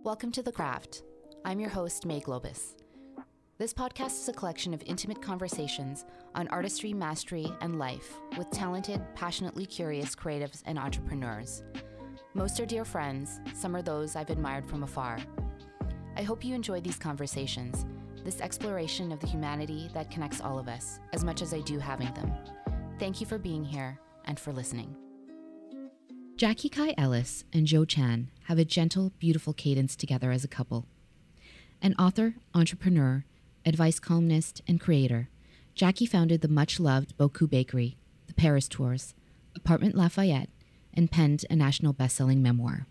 Welcome to The Craft. I'm your host, May Globus. This podcast is a collection of intimate conversations on artistry, mastery, and life with talented, passionately curious creatives and entrepreneurs. Most are dear friends, some are those I've admired from afar. I hope you enjoy these conversations, this exploration of the humanity that connects all of us, as much as I do having them. Thank you for being here and for listening. Jackie Kai Ellis and Joe Chan have a gentle, beautiful cadence together as a couple. An author, entrepreneur, advice columnist, and creator, Jackie founded the much-loved Beaucoup Bakery, the Paris tours, APT La Fayette, and penned a national best-selling memoir.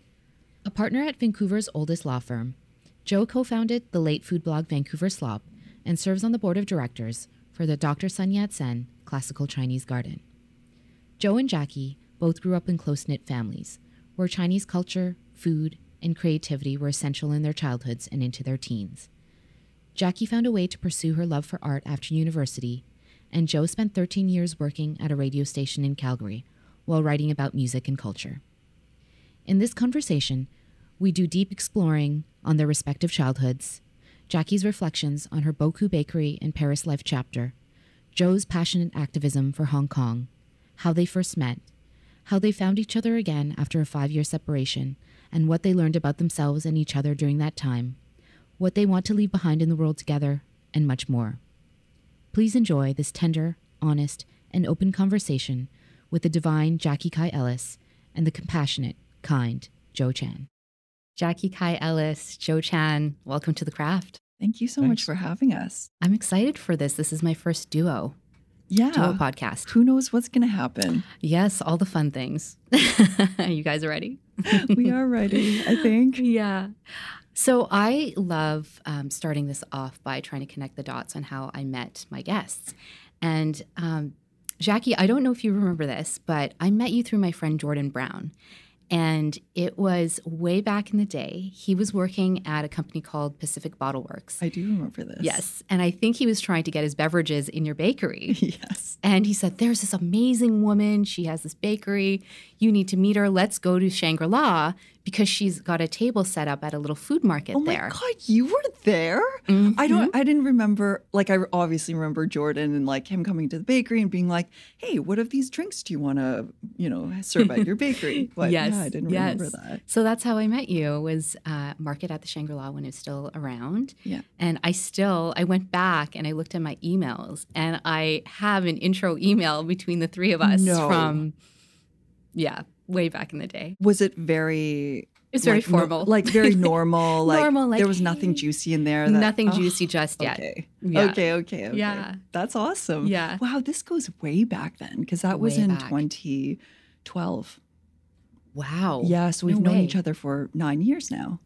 A partner at Vancouver's oldest law firm, Joe co-founded the late food blog Vancouver Slop and serves on the board of directors for the Dr. Sun Yat-sen Classical Chinese Garden. Joe and Jackie both grew up in close-knit families, where Chinese culture, food, and creativity were essential in their childhoods and into their teens. Jackie found a way to pursue her love for art after university, and Joe spent 13 years working at a radio station in Calgary while writing about music and culture. In this conversation, we do deep exploring on their respective childhoods, Jackie's reflections on her Beaucoup Bakery and Paris life chapter, Joe's passionate activism for Hong Kong, how they first met, how they found each other again after a 5-year separation, and what they learned about themselves and each other during that time, what they want to leave behind in the world together, and much more. Please enjoy this tender, honest, and open conversation with the divine Jackie Kai Ellis and the compassionate, kind Joe Chan. Jackie Kai Ellis, Joe Chan, welcome to The Craft. Thank you so much for having us. I'm excited for this. This is my first duo podcast. Who knows what's going to happen? Yes, all the fun things. You guys are ready? We are ready, I think. Yeah. So I love starting this off by trying to connect the dots on how I met my guests. And Jackie, I don't know if you remember this, but I met you through my friend Jordan Brown. And it was way back in the day. He was working at a company called Pacific Bottle Works. I do remember this. Yes. And I think he was trying to get his beverages in your bakery. Yes. And he said, there's this amazing woman. She has this bakery. You need to meet her. Let's go to Shangri-La because she's got a table set up at a little food market there. Oh my God, you were there? Mm-hmm. I didn't remember, like I obviously remember Jordan and like him coming to the bakery and being like, hey, what of these drinks do you want to, serve at your bakery? But yes. Yeah, I didn't remember that. So that's how I met you, was market at the Shangri-La when it was still around. Yeah. And I went back and I looked at my emails and I have an intro email between the three of us from, way back in the day. Was it very... It's very formal. Very normal. Normal, there was nothing juicy in there. Nothing juicy just yet. Okay. Yeah. Okay. Yeah. That's awesome. Yeah. Wow, this goes way back then because that was in 2012. Wow. Yeah, so we've known each other for 9 years now.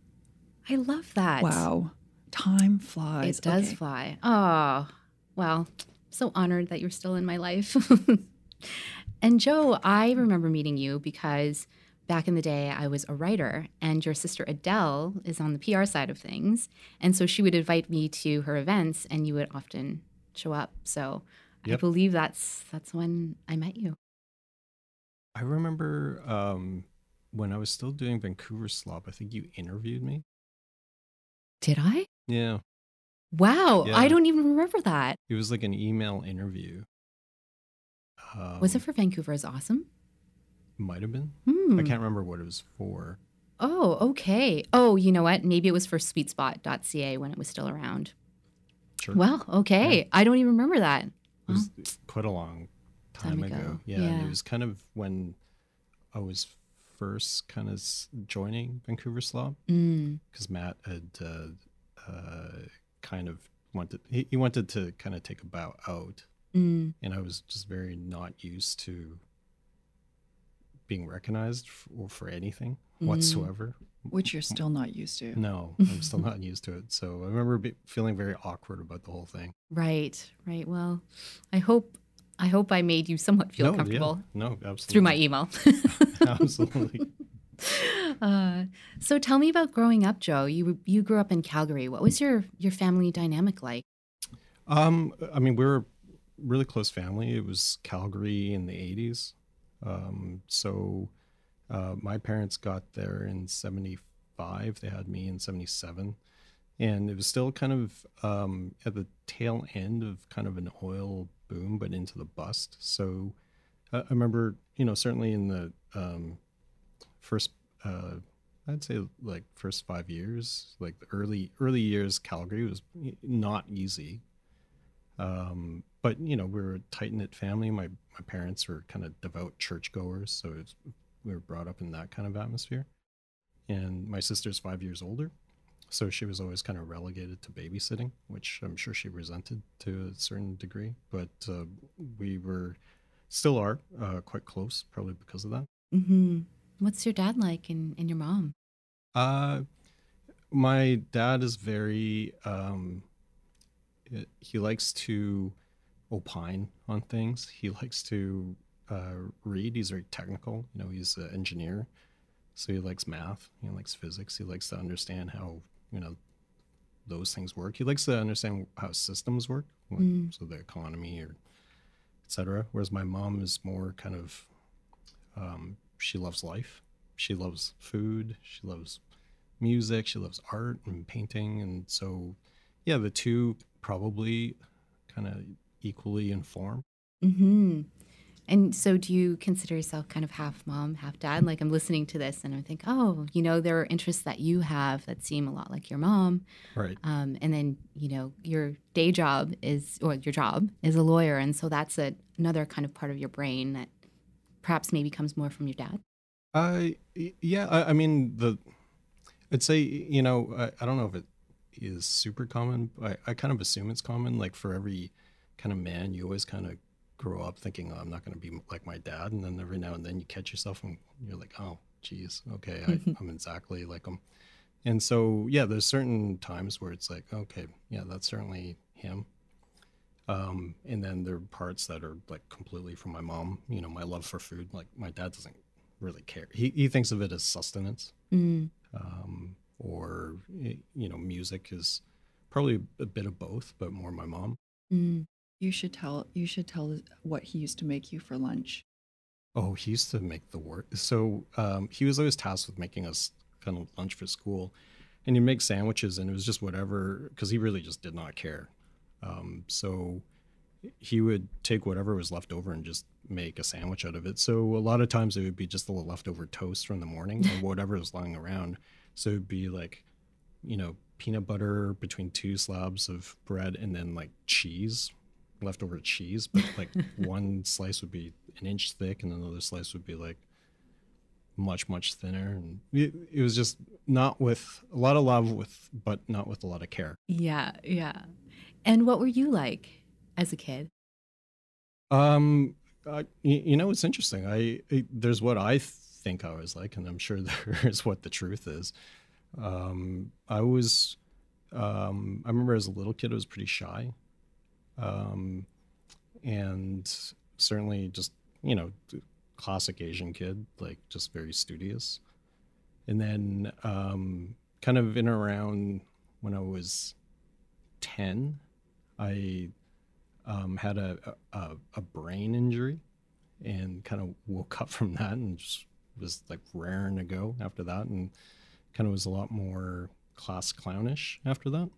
I love that. Wow. Time flies. It does fly. Oh, well, so honored that you're still in my life. And Joe, I remember meeting you because back in the day, I was a writer, and your sister Adele is on the PR side of things. And so she would invite me to her events, and you would often show up. So I believe that's when I met you. I remember when I was still doing Vancouver Slop, I think you interviewed me. Did I? Yeah. Wow. Yeah. I don't even remember that. It was like an email interview. Was it for Vancouver is Awesome? Might have been. I can't remember what it was for. Oh, okay. Oh, you know what? Maybe it was for sweetspot.ca when it was still around. Sure. Well, okay. Yeah. I don't even remember that. It was quite a long time ago. Yeah. And it was kind of when I was first kind of joining Vancouver Slop because Matt had kind of he wanted to kind of take a bow out. And I was just very not used to being recognized for anything whatsoever. Which you're still not used to. No, I'm still not used to it. So I remember feeling very awkward about the whole thing. Right. Well, I hope I made you somewhat feel comfortable. Yeah. No, absolutely. Through my email. Absolutely. So tell me about growing up, Joe. You grew up in Calgary. What was your family dynamic like? I mean, we were really close family. It was Calgary in the 80s. So my parents got there in 75 75. They had me in 77. And it was still kind of at the tail end of kind of an oil boom, but into the bust. So I remember, certainly in the first, I'd say like first 5 years, like the early years, Calgary was not easy. But, we were a tight-knit family. My parents were kind of devout churchgoers, so we were brought up in that kind of atmosphere. And my sister's 5 years older. So she was always kind of relegated to babysitting, which I'm sure she resented to a certain degree. But we still are quite close, probably because of that. Mm-hmm. What's your dad like and your mom? My dad is very, he likes to opine on things. He likes to read. He's very technical. He's an engineer. So he likes math. He likes physics. He likes to understand how those things work. He likes to understand how systems work, so the economy or et cetera. Whereas my mom is more kind of, she loves life. She loves food. She loves music. She loves art and painting. And so, yeah, the two probably kind of equally informed. Mm-hmm. And so do you consider yourself kind of half mom, half dad? Like I'm listening to this and I think, there are interests that you have that seem a lot like your mom. Right. And then, your day job your job is a lawyer. And so that's another kind of part of your brain that perhaps maybe comes more from your dad. Yeah. I mean, I'd say, I don't know if it is super common, but I kind of assume it's common. Like for every kind of man, you always kind of grow up thinking, I'm not going to be like my dad. And then every now and then you catch yourself and you're like, oh, geez, okay, I'm exactly like him. And so, yeah, there's certain times where it's like, okay, yeah, that's certainly him. And then there are parts that are like completely from my mom, my love for food. Like my dad doesn't really care. He thinks of it as sustenance. Or, music is probably a bit of both, but more my mom. You should tell what he used to make you for lunch. Oh, he used to make the work. So he was always tasked with making us kind of lunch for school, and he'd make sandwiches, and it was just whatever, because he really just did not care. So he would take whatever was left over and just make a sandwich out of it. So a lot of times it would be just a little leftover toast from the morning or whatever was lying around. So it'd be like, peanut butter between two slabs of bread and then like cheese, leftover cheese, but like one slice would be an inch thick and another slice would be like much, much thinner. And it was just not with a lot of love but not with a lot of care. Yeah. Yeah. And what were you like as a kid? It's interesting. There's what I think I was like, and I'm sure there's what the truth is. I remember as a little kid, I was pretty shy. And certainly just, classic Asian kid, like just very studious. And then, kind of in around when I was 10, I, had a brain injury and kind of woke up from that and just was like raring to go after that. And kind of was a lot more class clownish after that.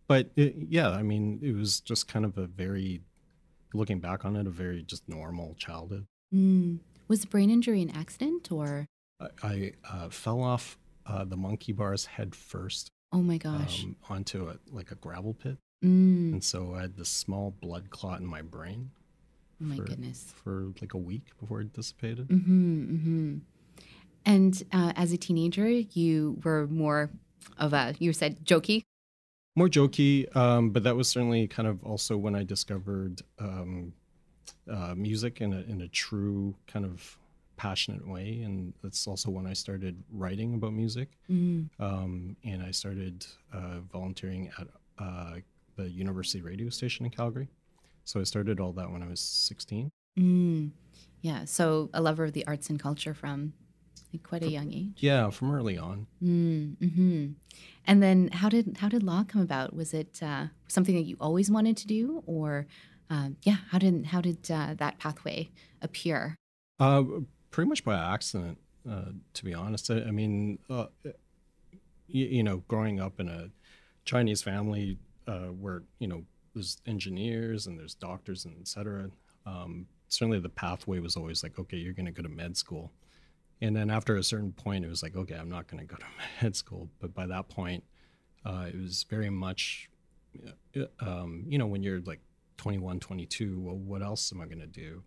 But it was just kind of looking back on it, a very just normal childhood. Was the brain injury an accident or? I fell off the monkey bars head first. Oh my gosh. Onto a gravel pit. And so I had this small blood clot in my brain. Oh my goodness. For like a week before it dissipated. And as a teenager, you were more of you said jokey? More jokey, but that was certainly kind of also when I discovered music in a true kind of passionate way. And that's also when I started writing about music. And I started volunteering at the university radio station in Calgary. So I started all that when I was 16. Yeah, so a lover of the arts and culture from quite a young age. Yeah, from early on. And then how did law come about? Was it something that you always wanted to do, or how did that pathway appear? Pretty much by accident. to be honest. I mean, you know, growing up in a Chinese family where, you know, there's engineers and there's doctors and et cetera. Certainly the pathway was always like, okay, you're going to go to med school. And then after a certain point, it was like, okay, I'm not going to go to med school. But by that point, it was very much, you know, when you're like 21, 22, well, what else am I going to do?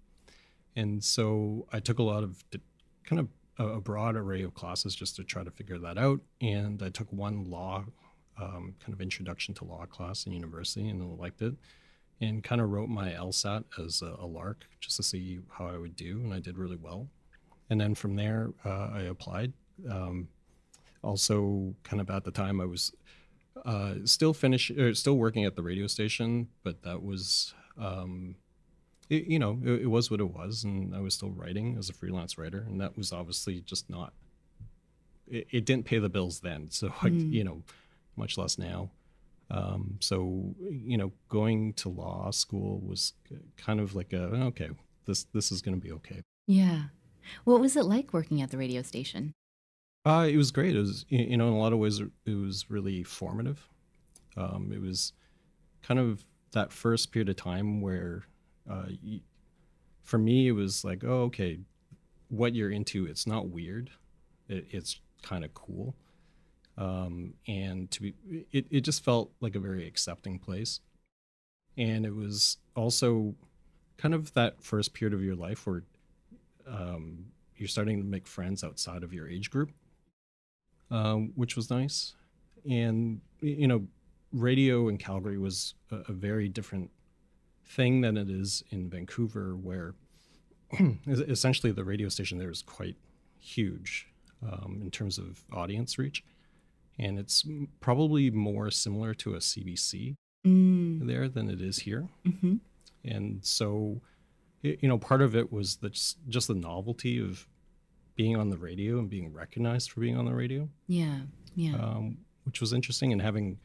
And so I took a lot of kind of a broad array of classes just to try to figure that out. And I took one law, kind of introduction to law class in university, and I liked it. And kind of wrote my LSAT as a lark just to see how I would do. And I did really well. And then from there, I applied. Also, kind of at the time, I was still working at the radio station, but that was, you know, it was what it was, and I was still writing as a freelance writer, and that was obviously just not. It didn't pay the bills then, so you know, much less now. So you know, going to law school was kind of like okay, this is going to be okay. Yeah. What was it like working at the radio station? It was great. It was, you know, in a lot of ways, it was really formative. It was kind of that first period of time where, for me, it was like, oh, okay, what you're into, it's not weird. It's kind of cool. And it just felt like a very accepting place. And it was also kind of that first period of your life where you're starting to make friends outside of your age group, which was nice. And, you know, radio in Calgary was a very different thing than it is in Vancouver, where essentially the radio station there is quite huge in terms of audience reach. And it's probably more similar to a CBC there than it is here. Mm-hmm. And so, you know, part of it was just the novelty of being on the radio and being recognized for being on the radio. Yeah, yeah. Which was interesting, and having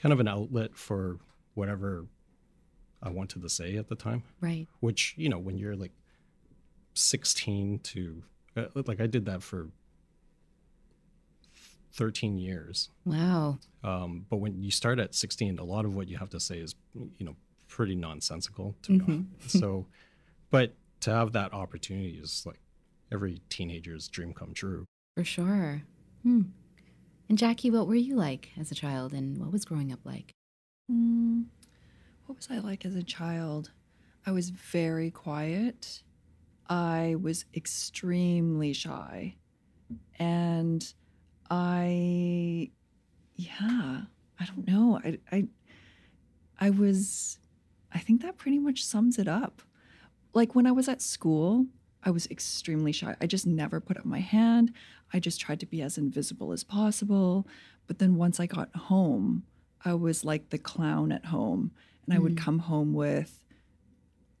kind of an outlet for whatever I wanted to say at the time. Right. Which, you know, when you're like 16 to, like I did that for 13 years. Wow. But when you start at 16, a lot of what you have to say is, you know, pretty nonsensical, to be honest. So, but to have that opportunity is like every teenager's dream come true. For sure. And Jackie, what were you like as a child, and what was growing up like? What was I like as a child? I was very quiet. I was extremely shy. And I don't know. I think that pretty much sums it up. Like when I was at school, I was extremely shy. I just never put up my hand. I just tried to be as invisible as possible. But then once I got home, I was like the clown at home. And I would come home with,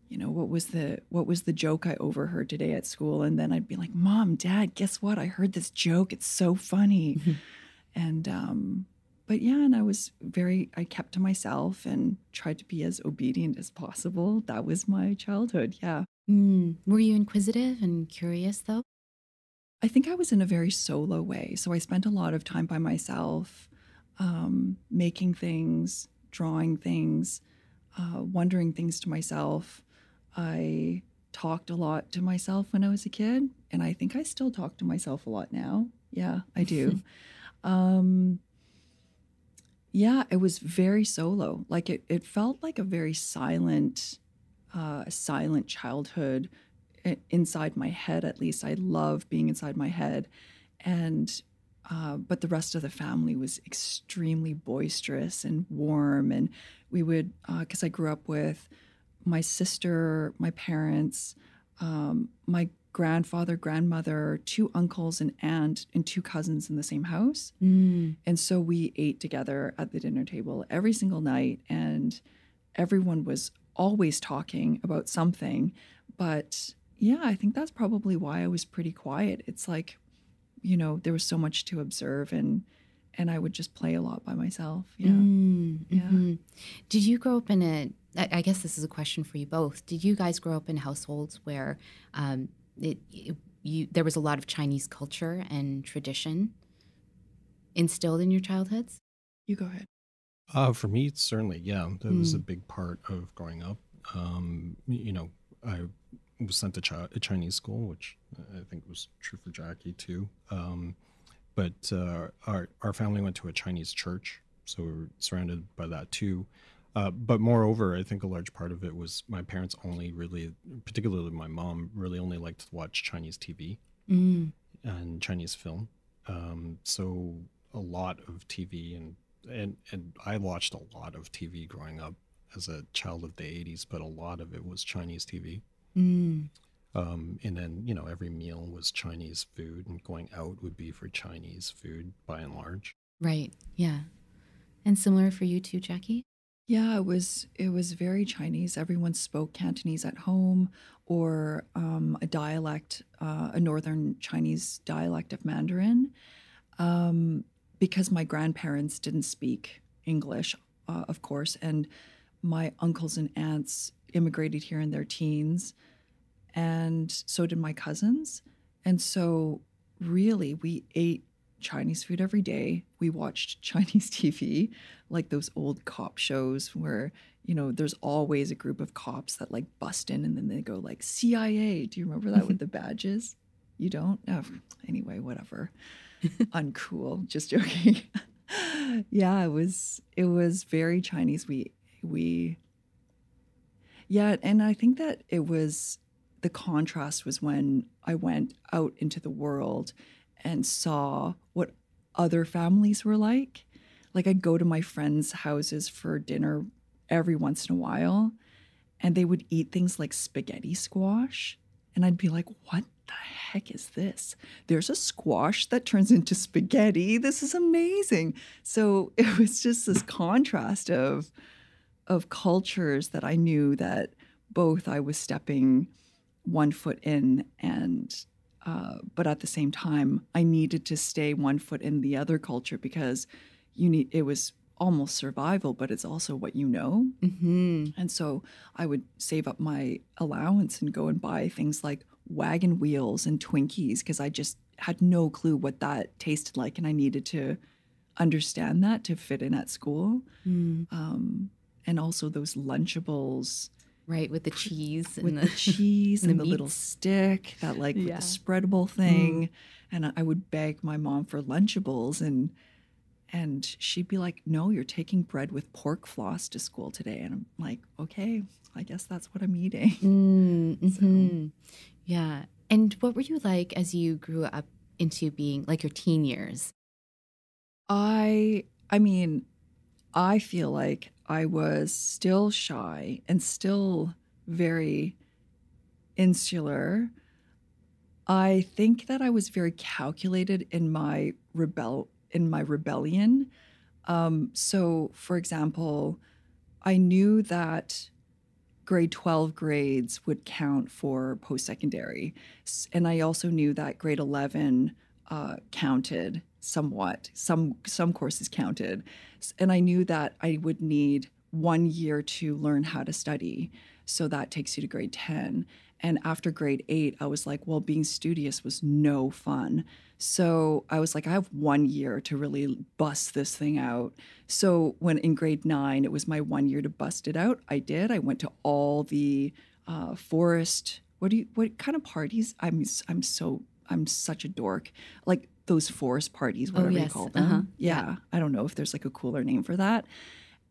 you know, what was the joke I overheard today at school? And then I'd be like, Mom, Dad, guess what? I heard this joke. It's so funny. And, but yeah, and I kept to myself and tried to be as obedient as possible. That was my childhood. Yeah. Were you inquisitive and curious though? I think I was in a very solo way. So I spent a lot of time by myself, making things, drawing things, wondering things to myself. I talked a lot to myself when I was a kid, and I think I still talk to myself a lot now. Yeah, I do. Yeah, it was very solo. Like it felt like a very silent childhood inside my head. At least I love being inside my head, and but the rest of the family was extremely boisterous and warm. And we would, because I grew up with my sister, my parents, my grandfather, grandmother, 2 uncles, an aunt, and 2 cousins in the same house. And so we ate together at the dinner table every single night, and everyone was always talking about something. But yeah, I think that's probably why I was pretty quiet. It's like, you know, there was so much to observe, and I would just play a lot by myself. Yeah. Yeah. Did you grow up in I guess this is a question for you both. Did you guys grow up in households where there was a lot of Chinese culture and tradition instilled in your childhoods? You go ahead. For me, certainly, yeah. That was a big part of growing up. I was sent to a Chinese school, which I think was true for Jackie too. But our family went to a Chinese church, so we were surrounded by that too. But moreover, I think a large part of it was my parents only really, particularly my mom, really only liked to watch Chinese TV and Chinese film. So a lot of TV and I watched a lot of TV growing up as a child of the 80s, but a lot of it was Chinese TV. And then, every meal was Chinese food, and going out would be for Chinese food by and large. Right. Yeah. And similar for you too, Jackie? Yeah, it was very Chinese. Everyone spoke Cantonese at home, or a dialect, a northern Chinese dialect of Mandarin. Because my grandparents didn't speak English, of course, and my uncles and aunts immigrated here in their teens, and so did my cousins. And so really, we ate Chinese food every day. We watched Chinese TV, like those old cop shows where, there's always a group of cops that like bust in and then they go like CIA. Do you remember that with the badges? You don't? Oh, anyway, whatever. Uncool. Just joking. Yeah, it was very Chinese. Yeah, and I think that the contrast was when I went out into the world and saw what other families were like. Like, I'd go to my friends' houses for dinner every once in a while, and they would eat things like spaghetti squash. And I'd be like, what the heck is this? There's a squash that turns into spaghetti. This is amazing. So it was just this contrast of cultures that I knew that both I was stepping one foot in, and but at the same time, I needed to stay one foot in the other culture because it was almost survival, but it's also what you know. Mm-hmm. And so I would save up my allowance and go and buy things like wagon wheels and Twinkies because I just had no clue what that tasted like, and I needed to understand that to fit in at school. And also those Lunchables. Right, with the cheese. With the cheese and the little stick, that with the spreadable thing. And I would beg my mom for Lunchables, and she'd be like, no, you're taking bread with pork floss to school today. And I'm like, okay, I guess that's what I'm eating. So. Yeah. And what were you like as you grew up into being like your teen years? I mean, I feel like I was still shy and still very insular. I think that I was very calculated in my rebellion. So, for example, I knew that grade 12 grades would count for post-secondary. And I also knew that grade 11 counted somewhat. Some courses counted. And I knew that I would need 1 year to learn how to study. So that takes you to grade 10. And after grade 8, I was like, well, being studious was no fun. So I was like, I have 1 year to really bust this thing out. So when in grade 9, it was my 1 year to bust it out. I did. I went to all the forest. What kind of parties? I'm such a dork. Like those forest parties, whatever you call them. Yeah. I don't know if there's like a cooler name for that.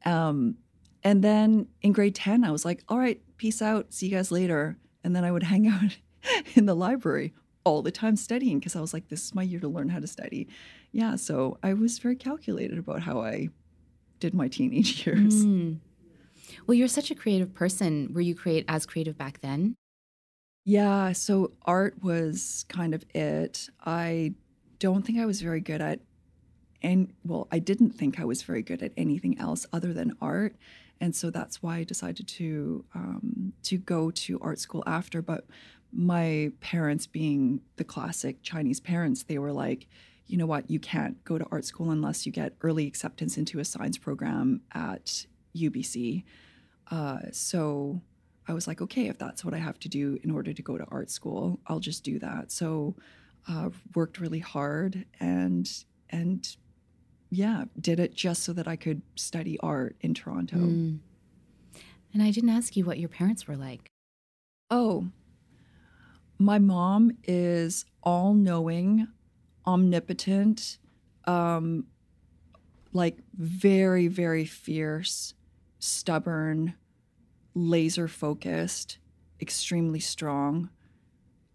And then in grade 10, I was like, all right, peace out. See you guys later. And then I would hang out in the library all the time studying because I was like, this is my year to learn how to study. Yeah, so I was very calculated about how I did my teenage years. Well, you're such a creative person. Were you as creative back then? Yeah, so art was kind of it. I don't think I was very good at, I didn't think I was very good at anything else other than art. And so that's why I decided to go to art school after. But my parents, being the classic Chinese parents, they were like, you know what, you can't go to art school unless you get early acceptance into a science program at UBC. So I was like, okay, if that's what I have to do in order to go to art school, I'll just do that. So worked really hard and yeah, did it just so that I could study art in Toronto. And I didn't ask you what your parents were like. Oh, my mom is all-knowing, omnipotent, like very, very fierce, stubborn, laser-focused, extremely strong,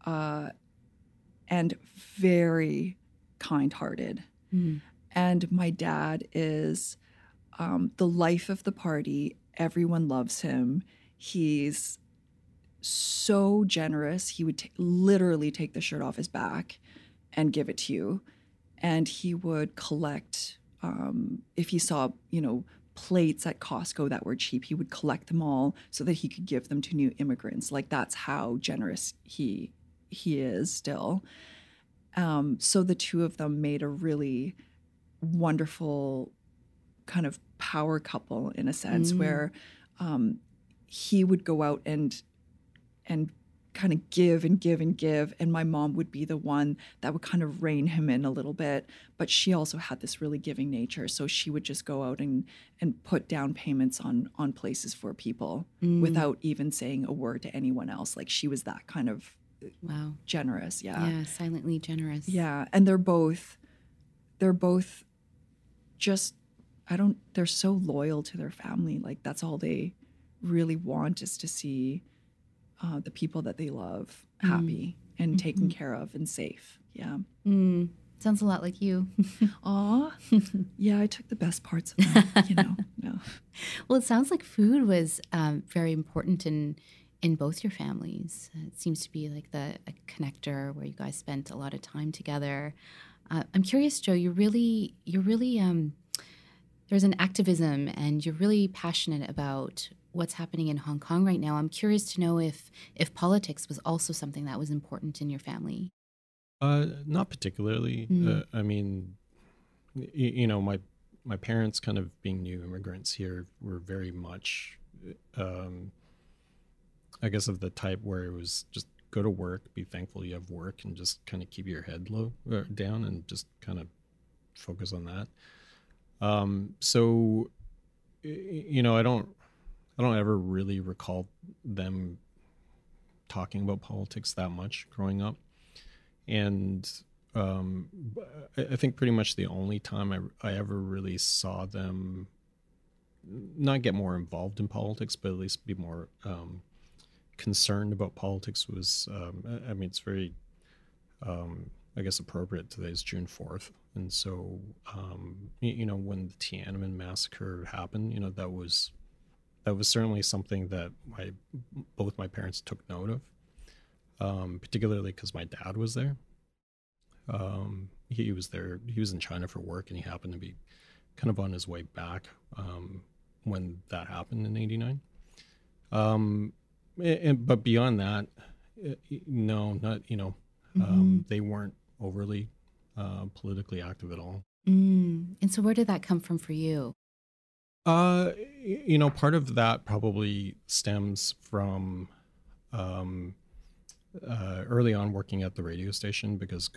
and very kind-hearted. And my dad is the life of the party. Everyone loves him. He's so generous. He would literally take the shirt off his back and give it to you. And he would collect, if he saw, plates at Costco that were cheap, he would collect them all so that he could give them to new immigrants. Like, that's how generous he is still. So the two of them made a really wonderful kind of power couple in a sense, where he would go out and kind of give and give and give, and my mom would be the one that would kind of rein him in a little bit. But she also had this really giving nature, so she would just go out and put down payments on places for people without even saying a word to anyone else. Like, she was that kind of generous. Yeah, silently generous. Yeah, and they're both just, they're so loyal to their family. Like, that's all they really want, is to see the people that they love happy and taken care of and safe. Yeah. Sounds a lot like you. Aw. Yeah, I took the best parts of that, No. Well, it sounds like food was very important in both your families. It seems to be like a connector where you guys spent a lot of time together. I'm curious, Joe, you're really there's an activism, and you're really passionate about what's happening in Hong Kong right now. I'm curious to know if politics was also something that was important in your family. Not particularly. I mean, my parents, kind of being new immigrants here, were very much, I guess, of the type where it was just go to work, be thankful you have work, and just kind of keep your head down and just kind of focus on that. So, I don't ever really recall them talking about politics that much growing up. And I think pretty much the only time I ever really saw them not get more involved in politics, but at least be more concerned about politics was, it's very, I guess, appropriate. Today's June 4th. And so, when the Tiananmen massacre happened, that was certainly something that both my parents took note of, particularly because my dad was there. He was there. He was in China for work, and he happened to be kind of on his way back when that happened in '89. But beyond that, no, not they weren't overly politically active at all. And so, where did that come from for you? Part of that probably stems from early on working at the radio station, because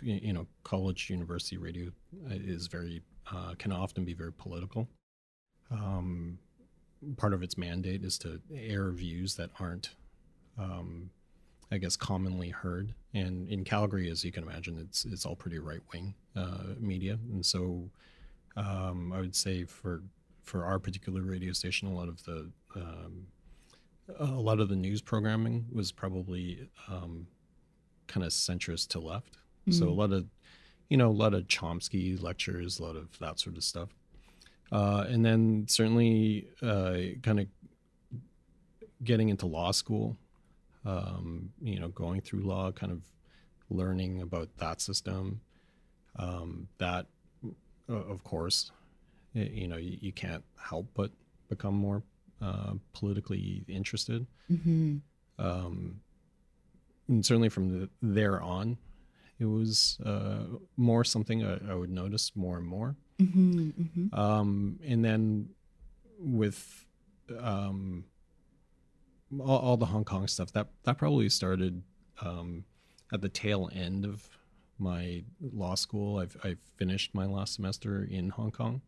college, university radio is very can often be very political. Part of its mandate is to air views that aren't, I guess, commonly heard. And in Calgary, as you can imagine, it's all pretty right wing media, and so I would say for our particular radio station, a lot of the news programming was probably kind of centrist to left. So a lot of Chomsky lectures, a lot of that sort of stuff. And then certainly kind of getting into law school, going through law, kind of learning about that system. That, of course, you can't help but become more politically interested. And certainly from there on, it was more something I would notice more and more. And then with all the Hong Kong stuff, that probably started at the tail end of my law school. I finished my last semester in Hong Kong,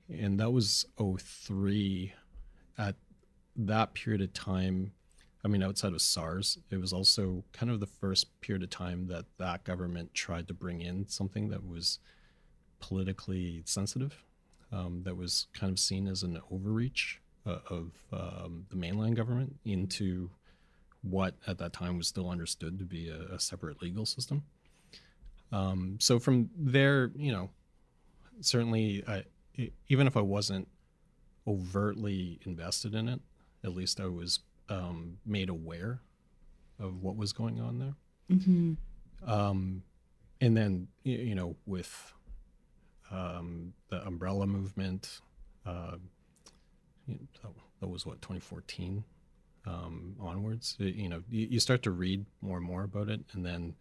and that was '03. At that period of time, I mean, outside of SARS, it was also kind of the first period of time that government tried to bring in something that was politically sensitive, that was kind of seen as an overreach of the mainland government into what at that time was still understood to be a separate legal system. So from there, certainly, even if I wasn't overtly invested in it, at least I was made aware of what was going on there. Mm-hmm. And then, with the umbrella movement, that was 2014 onwards. You start to read more and more about it, and then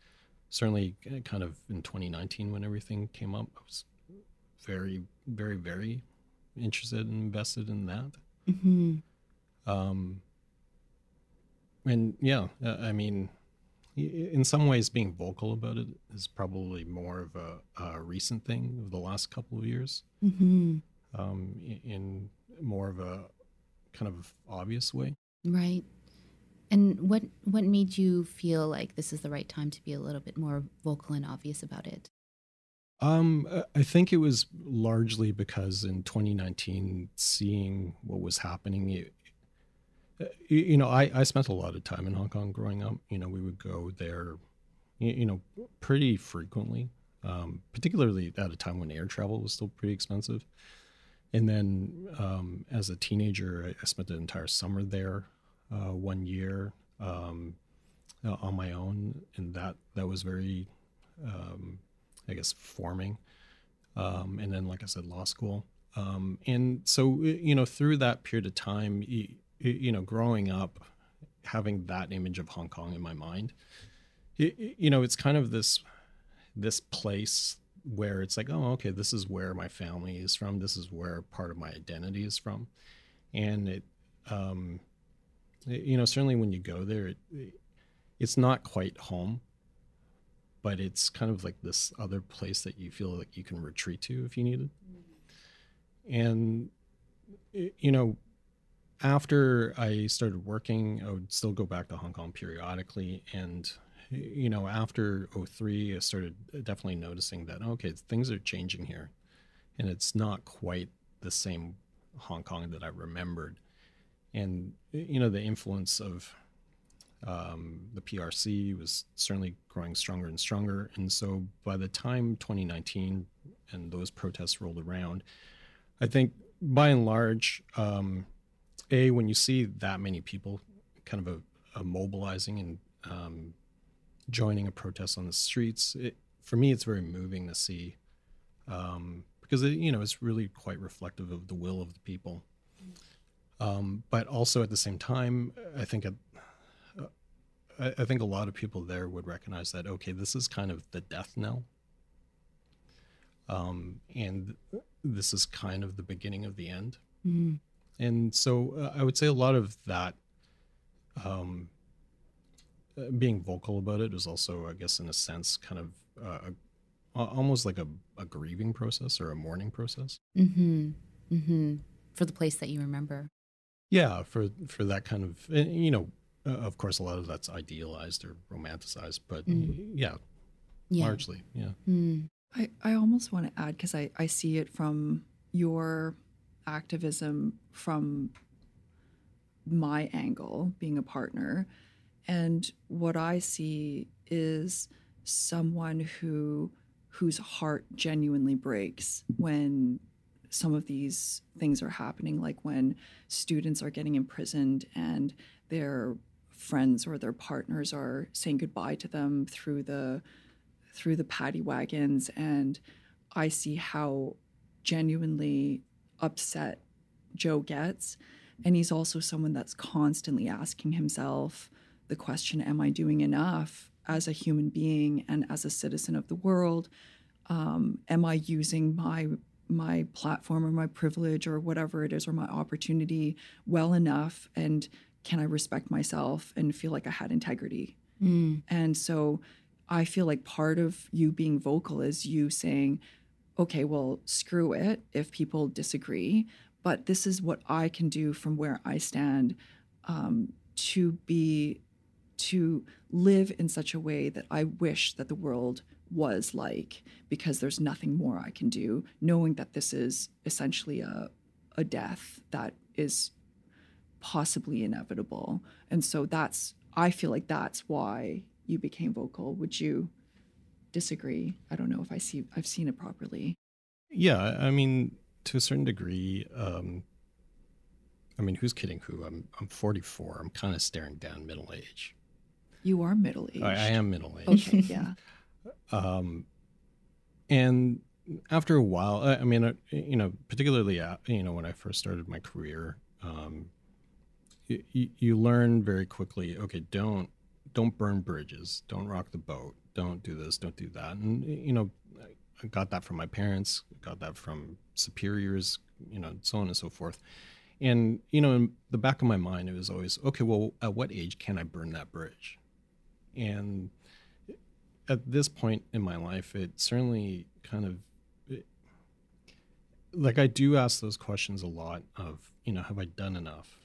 certainly kind of in 2019 when everything came up, I was very, very, very interested and invested in that. Mm-hmm. And yeah, I mean, in some ways being vocal about it is probably more of a recent thing of the last couple of years. Mm-hmm. In more of a kind of obvious way. Right. And what made you feel like this is the right time to be a little bit more vocal and obvious about it? I think it was largely because in 2019, seeing what was happening, I spent a lot of time in Hong Kong growing up. We would go there, pretty frequently, particularly at a time when air travel was still pretty expensive. And then as a teenager, I spent an entire summer there, 1 year on my own, and that was very, I guess, forming. And then, like I said, law school. And so, through that period of time, growing up, having that image of Hong Kong in my mind, it's kind of this place where it's like, oh, okay, this is where my family is from. This is where part of my identity is from. And it, certainly when you go there, it's not quite home, but it's kind of like this other place that you feel like you can retreat to if you need it. And, after I started working, I would still go back to Hong Kong periodically. And, after '03, I started definitely noticing that, okay, things are changing here. And it's not quite the same Hong Kong that I remembered. And, the influence of the PRC was certainly growing stronger and stronger. And so by the time 2019 and those protests rolled around, I think by and large, when you see that many people kind of a mobilizing and joining a protest on the streets, for me, it's very moving to see, because it's really quite reflective of the will of the people. But also at the same time, I think a lot of people there would recognize that, okay, this is kind of the death knell, and this is kind of the beginning of the end. Mm-hmm. And so I would say a lot of that, being vocal about it is also, I guess, in a sense, kind of almost like a grieving process or a mourning process. Mm-hmm. Mm-hmm. For the place that you remember. Yeah, for that kind of, of course, a lot of that's idealized or romanticized, but yeah, largely, yeah. Mm. I almost want to add, because I see it from your activism from my angle, being a partner. And what I see is someone whose heart genuinely breaks when some of these things are happening, like when students are getting imprisoned and their friends or their partners are saying goodbye to them through the paddy wagons. And I see how genuinely upset Joe gets. And he's also someone that's constantly asking himself the question, am I doing enough as a human being and as a citizen of the world? Am I using my platform or my privilege or whatever it is, or my opportunity well enough? And can I respect myself and feel like I had integrity? And so I feel like part of you being vocal is you saying, okay, well, screw it if people disagree, but this is what I can do from where I stand, to live in such a way that I wish that the world was like, because there's nothing more I can do, knowing that this is essentially a death that is possibly inevitable. And so I feel like that's why you became vocal. Would you disagree? I don't know if I've seen it properly. Yeah, I mean, to a certain degree, I mean, who's kidding who? I'm 44. I'm kind of staring down middle age. You are middle-aged. I am middle-aged. Okay, yeah. And after a while, I mean, particularly, when I first started my career, you learn very quickly, okay, don't burn bridges, don't rock the boat, don't do this, don't do that. And, I got that from my parents, got that from superiors, so on and so forth. And, in the back of my mind, it was always, okay, well, at what age can I burn that bridge? And at this point in my life, it certainly kind of, like, I do ask those questions a lot of, have I done enough?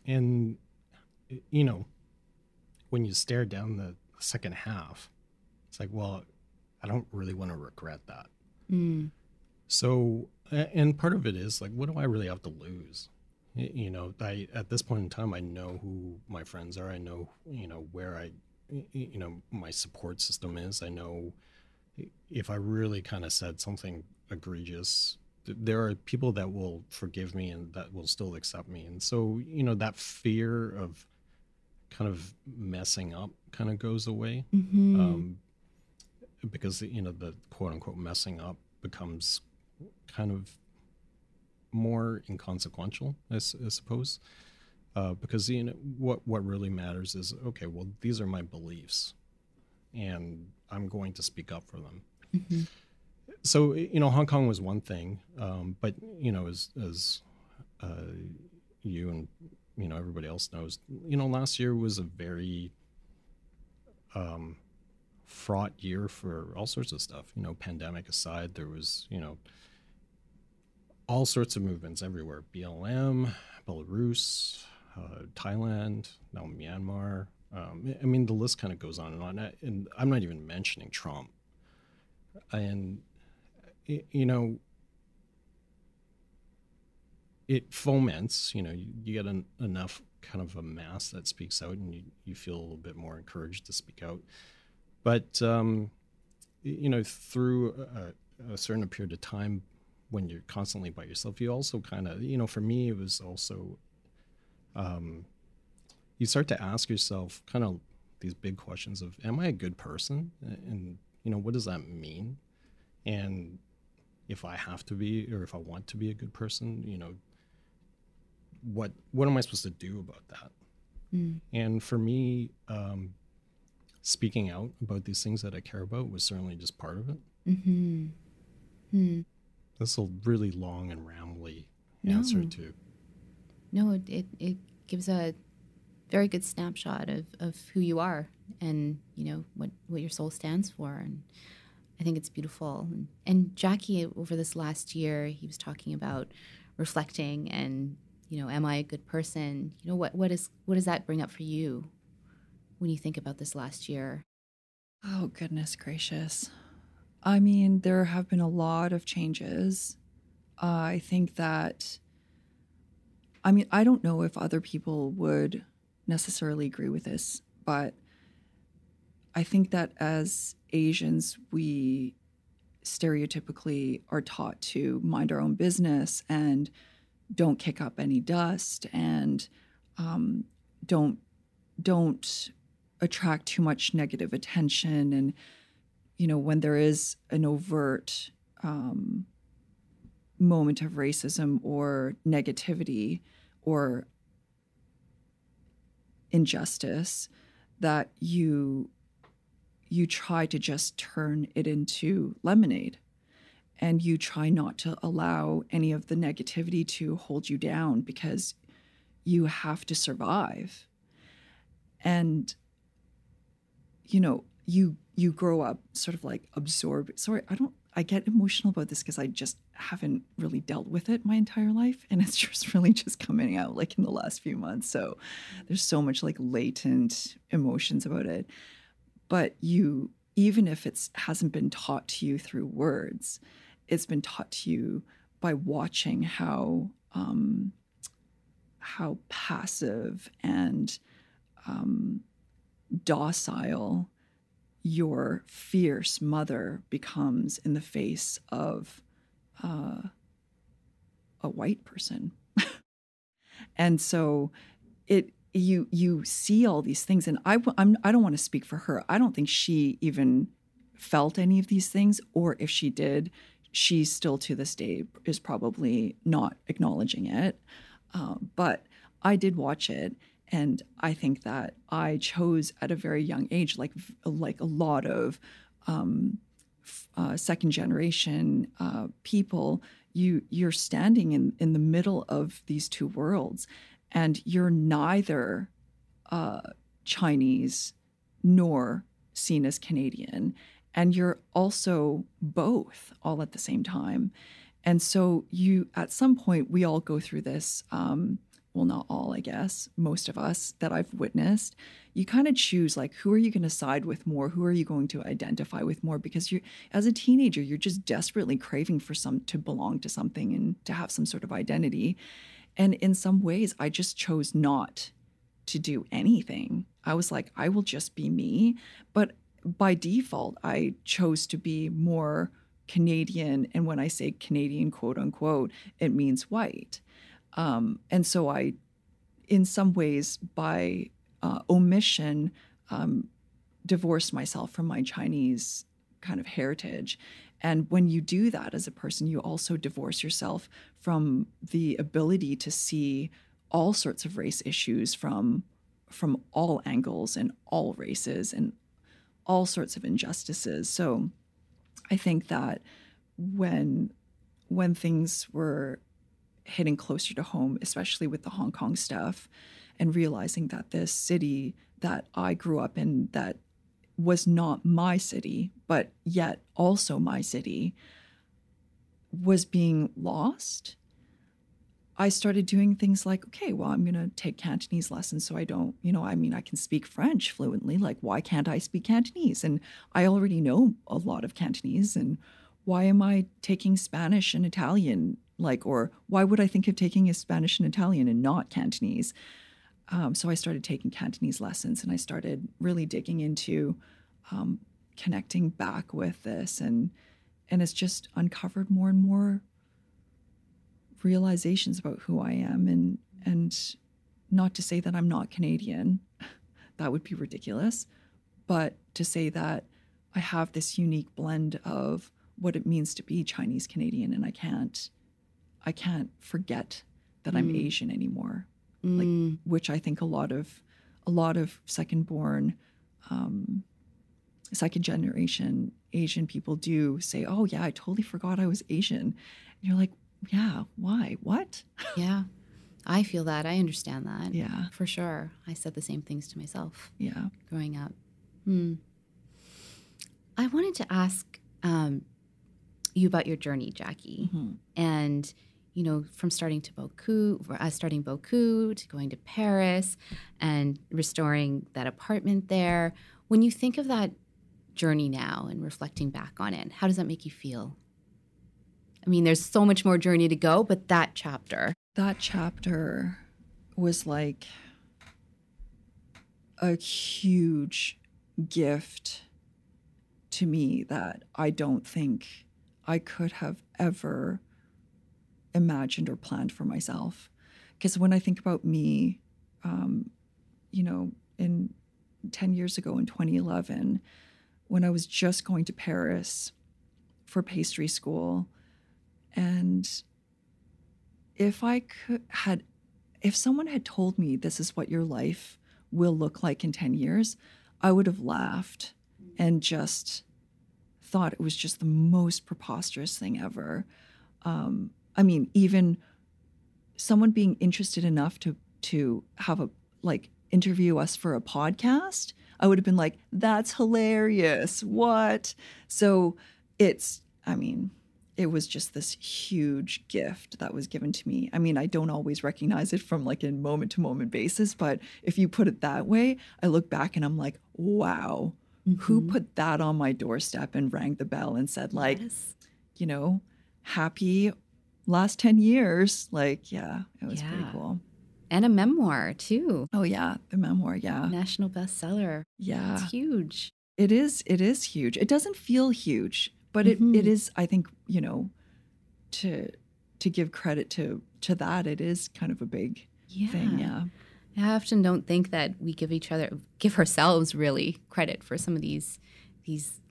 And, when you stare down the second half, it's like, well, I don't really want to regret that. So, and part of it is like, what do I really have to lose? At this point in time, I know who my friends are. I know, where my support system is. I know if I really kind of said something egregious, there are people that will forgive me and that will still accept me. And so, that fear of kind of messing up kind of goes away. Because, the quote unquote messing up becomes kind of more inconsequential, I suppose, because what really matters is, okay, well, these are my beliefs, and I'm going to speak up for them. So Hong Kong was one thing, but as you and everybody else knows, last year was a very fraught year for all sorts of stuff. Pandemic aside, there was all sorts of movements everywhere. BLM, Belarus, Thailand, now Myanmar. I mean, the list kind of goes on. And I'm not even mentioning Trump. And, it foments, you get enough kind of a mass that speaks out, and you feel a little bit more encouraged to speak out. But, through a certain period of time, when you're constantly by yourself, you also kind of, for me, it was also, you start to ask yourself kind of these big questions of, am I a good person? And, what does that mean? And if I have to be, or if I want to be a good person, what am I supposed to do about that? And for me, speaking out about these things that I care about was certainly just part of it. That's a really long and rambly answer to. No, it gives a very good snapshot of who you are and, what your soul stands for. And I think it's beautiful. And Jackie, over this last year, he was talking about reflecting and, am I a good person? What does that bring up for you when you think about this last year? Oh, goodness gracious. I mean, there have been a lot of changes. I think that, I don't know if other people would necessarily agree with this, but I think that as Asians, we stereotypically are taught to mind our own business and don't kick up any dust and don't attract too much negative attention. And when there is an overt moment of racism or negativity or injustice, that you try to just turn it into lemonade. and you try not to allow any of the negativity to hold you down because you have to survive. And, you grow up sort of like absorbed. Sorry, I get emotional about this because I just haven't really dealt with it my entire life. And it's just really just coming out like in the last few months. So there's so much like latent emotions about it. But even if it hasn't been taught to you through words, it's been taught to you by watching how passive and docile your fierce mother becomes in the face of a white person. And so you see all these things, and I don't want to speak for her. I don't think she even felt any of these things, or if she did, she still to this day is probably not acknowledging it. But I did watch it. And I think that I chose at a very young age, like a lot of second generation people, you're standing in the middle of these two worlds, and you're neither Chinese nor seen as Canadian, and you're also both all at the same time. And so at some point, we all go through this. Well, not all, I guess, most of us that I've witnessed, you kind of choose like, who are you going to side with more? Who are you going to identify with more? Because as a teenager, you're just desperately craving for to belong to something and to have some sort of identity. And in some ways, I just chose not to do anything. I was like, I will just be me. But by default, I chose to be more Canadian. And when I say Canadian, quote unquote, it means white. And so I, in some ways, by omission, divorced myself from my Chinese kind of heritage. And when you do that as a person, you also divorce yourself from the ability to see all sorts of race issues from all angles and all races and all sorts of injustices. So I think that when things were hitting closer to home, especially with the Hong Kong stuff, and realizing that this city that I grew up in that was not my city, but yet also my city, was being lost, I started doing things like, okay, well, I'm going to take Cantonese lessons so I don't, I can speak French fluently. Like, why can't I speak Cantonese? And I already know a lot of Cantonese. And why am I taking Spanish and Italian? Or why would I think of taking a Spanish and Italian and not Cantonese? So I started taking Cantonese lessons, and I started really digging into connecting back with this, and it's just uncovered more and more realizations about who I am, and not to say that I'm not Canadian, that would be ridiculous, but to say that I have this unique blend of what it means to be Chinese Canadian, and I can't forget that I'm Asian anymore. Like, which I think a lot of second generation Asian people do say, oh yeah, I totally forgot I was Asian. And you're like, yeah, why? What? Yeah. I feel that. I understand that. Yeah. For sure. I said the same things to myself. Yeah. Growing up. I wanted to ask you about your journey, Jackie. Mm-hmm. And from starting Beaucoup to going to Paris and restoring that apartment there. When you think of that journey now and reflecting back on it, how does that make you feel? I mean, there's so much more journey to go, but that chapter was like a huge gift to me that I don't think I could have ever imagined or planned for myself. Because when I think about me, in 10 years ago in 2011, when I was just going to Paris for pastry school, and if someone had told me this is what your life will look like in 10 years, I would have laughed and just thought it was just the most preposterous thing ever. I mean, even someone being interested enough to have a interview us for a podcast, I would have been like, that's hilarious. What? So it was just this huge gift that was given to me. I mean, I don't always recognize it from a moment to moment basis, but if you put it that way, I look back and I'm like, wow, who put that on my doorstep and rang the bell and said Yes. Happy last 10 years. It was pretty cool. And a memoir too. Oh yeah, the memoir, yeah. National bestseller. Yeah. It's huge. It is huge. It doesn't feel huge, but it is, I think, to give credit to that, it is kind of a big thing, yeah. I often don't think that we give ourselves really credit for some of these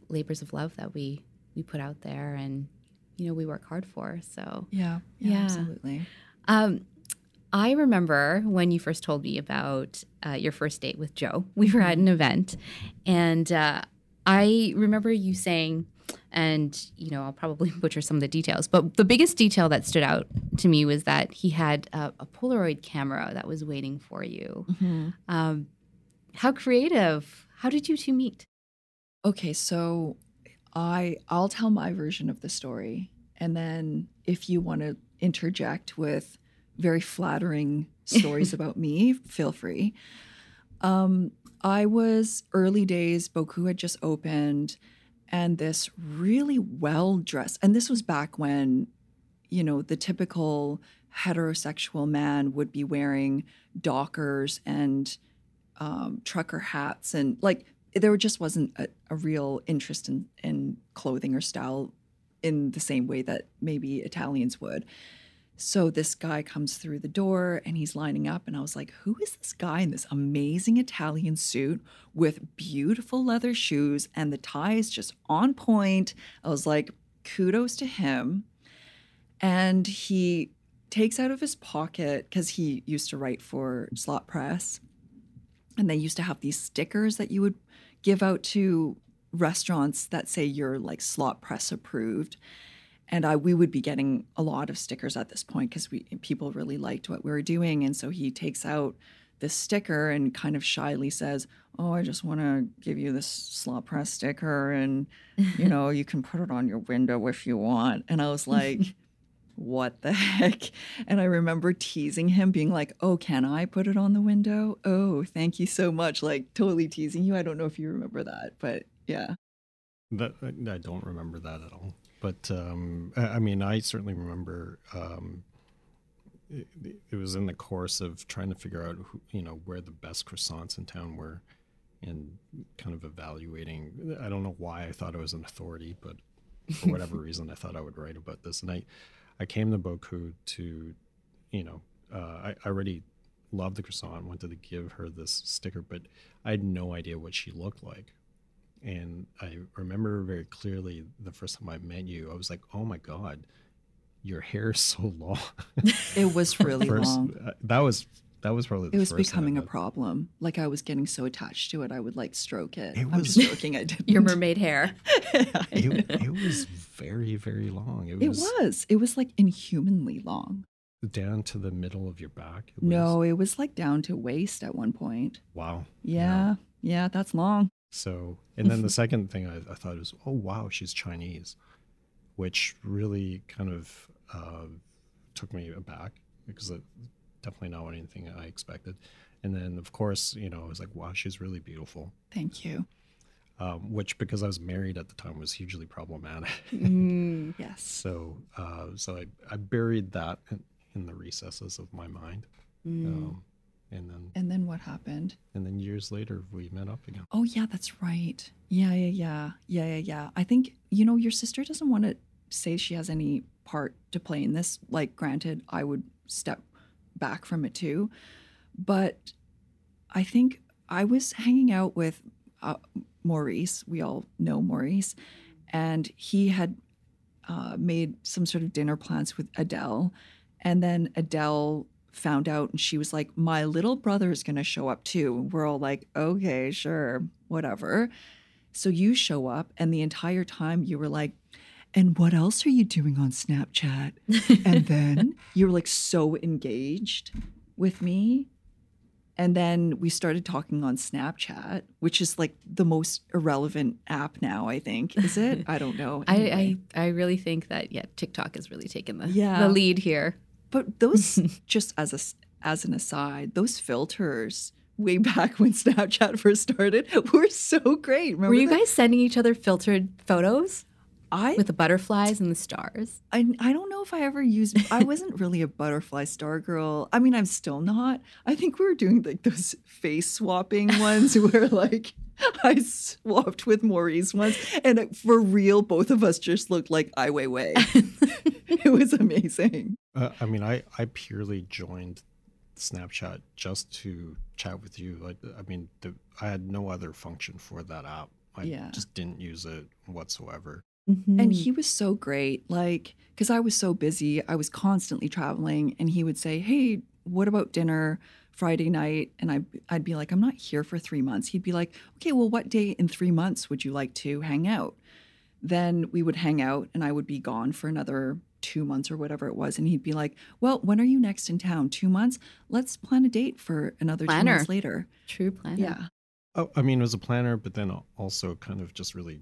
labors of love that we put out there and, we work hard for. So yeah. Absolutely. I remember when you first told me about your first date with Joe. We were at an event, and I remember you saying, and I'll probably butcher some of the details, but the biggest detail that stood out to me was that he had a Polaroid camera that was waiting for you. Mm-hmm. How creative! How did you two meet? Okay, so I'll tell my version of the story, and then if you want to interject with very flattering stories about me, feel free. I was early days, Beaucoup had just opened, and this really well-dressed, and this was back when, the typical heterosexual man would be wearing Dockers and trucker hats, and there just wasn't a real interest in clothing or style in the same way that maybe Italians would. So this guy comes through the door and he's lining up, and I was like, who is this guy in this amazing Italian suit with beautiful leather shoes and the tie is just on point? I was like, kudos to him. And he takes out of his pocket, because he used to write for Slop Press, and they used to have these stickers that you would give out to restaurants that say you're Slop Press approved. And we would be getting a lot of stickers at this point because people really liked what we were doing. And so he takes out this sticker and kind of shyly says, oh, I just want to give you this Slop Press sticker, and, you can put it on your window if you want. And I was like, what the heck? And I remember teasing him, being like, oh, can I put it on the window? Oh, thank you so much. Totally teasing you. I don't know if you remember that, but yeah. I don't remember that at all. But, I certainly remember it was in the course of trying to figure out, where the best croissants in town were, and kind of evaluating. I don't know why I thought I was an authority, but for whatever reason, I thought I would write about this. And I came to Beaucoup to, I already loved the croissant, wanted to give her this sticker, but I had no idea what she looked like. And I remember very clearly the first time I met you, I was like, oh my God, your hair is so long. It was really long. That was probably the first. It was becoming a problem. I was getting so attached to it, I would stroke it. I'm just joking, I didn't. Your mermaid hair. It was very, very long. It was inhumanly long. Down to the middle of your back? No, it was down to waist at one point. Wow. Yeah, that's long. So, and then the second thing I thought was, oh, wow, she's Chinese, which really kind of took me aback, because it's definitely not anything I expected. And then, of course, I was like, wow, she's really beautiful. Thank you. Which, because I was married at the time, was hugely problematic. Yes. So I buried that in the recesses of my mind. And then what happened? And then years later, we met up again. Oh, yeah, that's right. Yeah. I think, your sister doesn't want to say she has any part to play in this. Granted, I would step back from it too. But I think I was hanging out with Maurice. We all know Maurice. And he had made some sort of dinner plans with Adele. And then Adele found out, and she was like, my little brother is going to show up too. And we're all like, okay, sure, whatever. So you show up, and the entire time you were like, and what else are you doing on Snapchat? And then you were like so engaged with me. And then we started talking on Snapchat, which is like the most irrelevant app now, I think. Is it? I don't know. Anyway. I really think that, TikTok has really taken the lead here. But those, just as an aside, those filters way back when Snapchat first started were so great. Remember Were you guys sending each other filtered photos? With the butterflies and the stars? I don't know if I ever used, I wasn't really a butterfly star girl. I mean, I'm still not. I think we were doing like those face swapping ones where like I swapped with Maurice once. And for real, both of us just looked like Ai Weiwei. It was amazing. I mean, I purely joined Snapchat just to chat with you. Like, I mean, I had no other function for that app. I just didn't use it whatsoever. Mm-hmm. And he was so great, like, because I was so busy. I was constantly traveling, and he would say, hey, what about dinner Friday night? And I'd be like, I'm not here for 3 months. He'd be like, okay, well, what day in 3 months would you like to hang out? Then we would hang out, and I would be gone for another 2 months or whatever it was. And he'd be like, well, when are you next in town? 2 months? Let's plan a date for another 2 months later. True planner. Yeah. Oh, I mean, it was a planner, but then also kind of just really...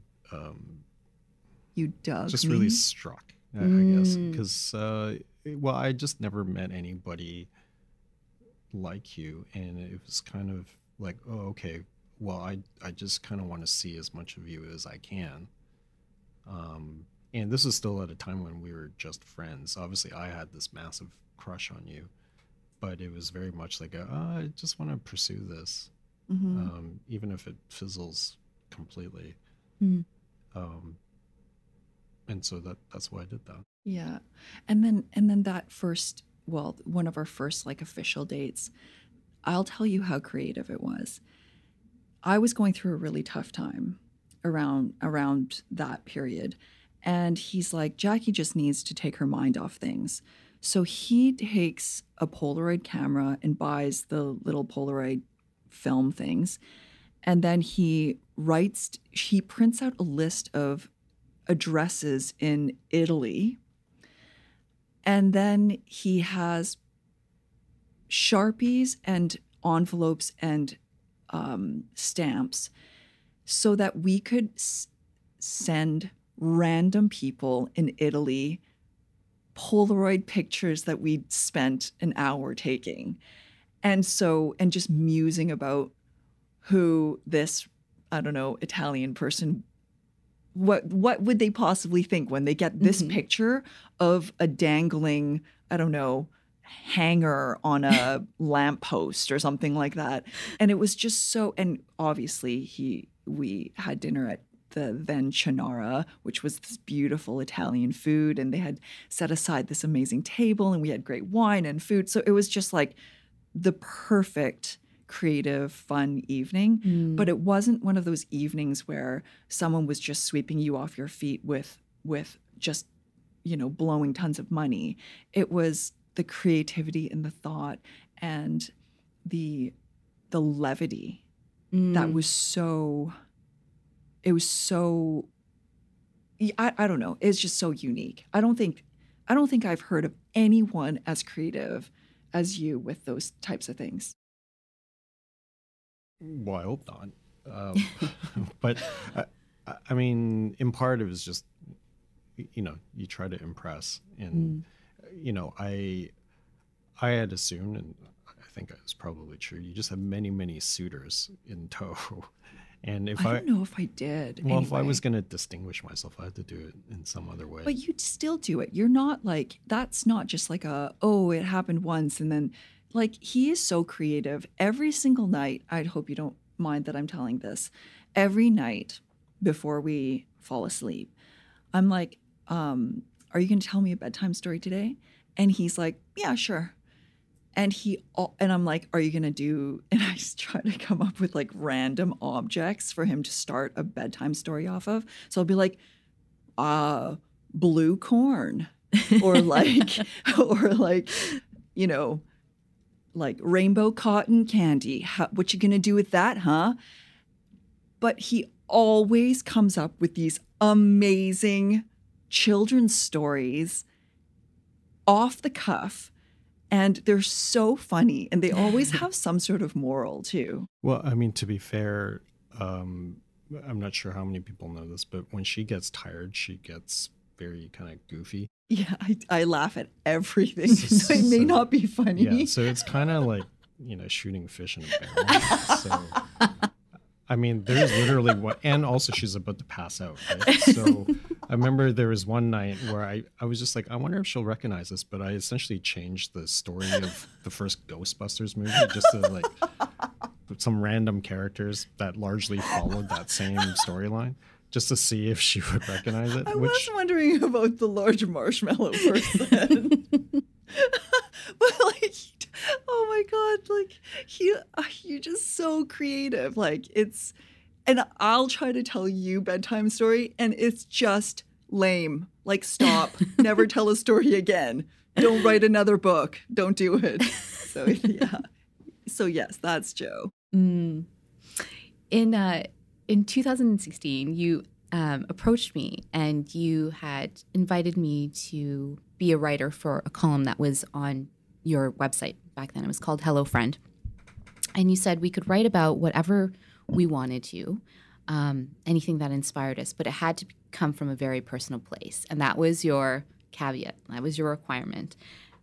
you dug just me? Really struck, I guess, because well, I just never met anybody like you, and it was kind of like, oh, okay, well, I just kind of want to see as much of you as I can, and this is still at a time when we were just friends. Obviously I had this massive crush on you, but it was very much like I just want to pursue this, even if it fizzles completely. And so that's why I did that. Yeah. And then that first, well, one of our first like official dates, I'll tell you how creative it was. I was going through a really tough time around that period. And he's like, Jackie just needs to take her mind off things. So he takes a Polaroid camera and buys the little Polaroid film things. And then he prints out a list of addresses in Italy, and then he has Sharpies and envelopes and stamps so that we could send random people in Italy Polaroid pictures that we'd spent an hour taking, and just musing about who this, I don't know, Italian person, what would they possibly think when they get this picture of a dangling, I don't know, hanger on a lamppost or something like that. And it was just so, and obviously we had dinner at the then Chinara, which was this beautiful Italian food, and they had set aside this amazing table, and we had great wine and food. So it was just like the perfect creative, fun evening. But it wasn't one of those evenings where someone was just sweeping you off your feet with just, blowing tons of money. It was the creativity and the thought and the levity that was so, it was so, I don't know, it's just so unique. I don't think I've heard of anyone as creative as you with those types of things. Well, I hope not. But I mean, in part, it was just, you try to impress. And, I had assumed, and I think it was probably true, you just have many, many suitors in tow. And if I don't know if I did. Well, anyway. If I was going to distinguish myself, I had to do it in some other way. But you'd still do it. You're not like, that's not just like it happened once and then. Like, he is so creative. Every single night, I hope you don't mind that I'm telling this, every night before we fall asleep, I'm like, are you going to tell me a bedtime story today? And he's like, yeah, sure. And I'm like, are you going to do, and I just try to come up with like random objects for him to start a bedtime story off of. So I'll be like, blue corn or like, like rainbow cotton candy. What you gonna do with that, huh? But he always comes up with these amazing children's stories off the cuff. And they're so funny, and they always have some sort of moral too. Well, I mean, to be fair, I'm not sure how many people know this, but when she gets tired, she gets very kind of goofy. Yeah, I laugh at everything. So it may not be funny. Yeah, so it's kind of like, shooting fish in a barrel. So, I mean, there's literally one, and also she's about to pass out, right? So I remember there was one night where I was just like, I wonder if she'll recognize this, but I essentially changed the story of the first Ghostbusters movie just to like some random characters that largely followed that same storyline, just to see if she would recognize it. I was wondering about the large marshmallow person. But like, oh my God, like you're just so creative. Like and I'll try to tell you bedtime story and it's just lame. Like, stop, never tell a story again. Don't write another book. Don't do it. So yeah. So yes, that's Joe. In 2016, you approached me and you had invited me to be a writer for a column that was on your website back then. It was called Hello Friend. And you said we could write about whatever we wanted to, anything that inspired us, but it had to come from a very personal place. And that was your caveat. That was your requirement.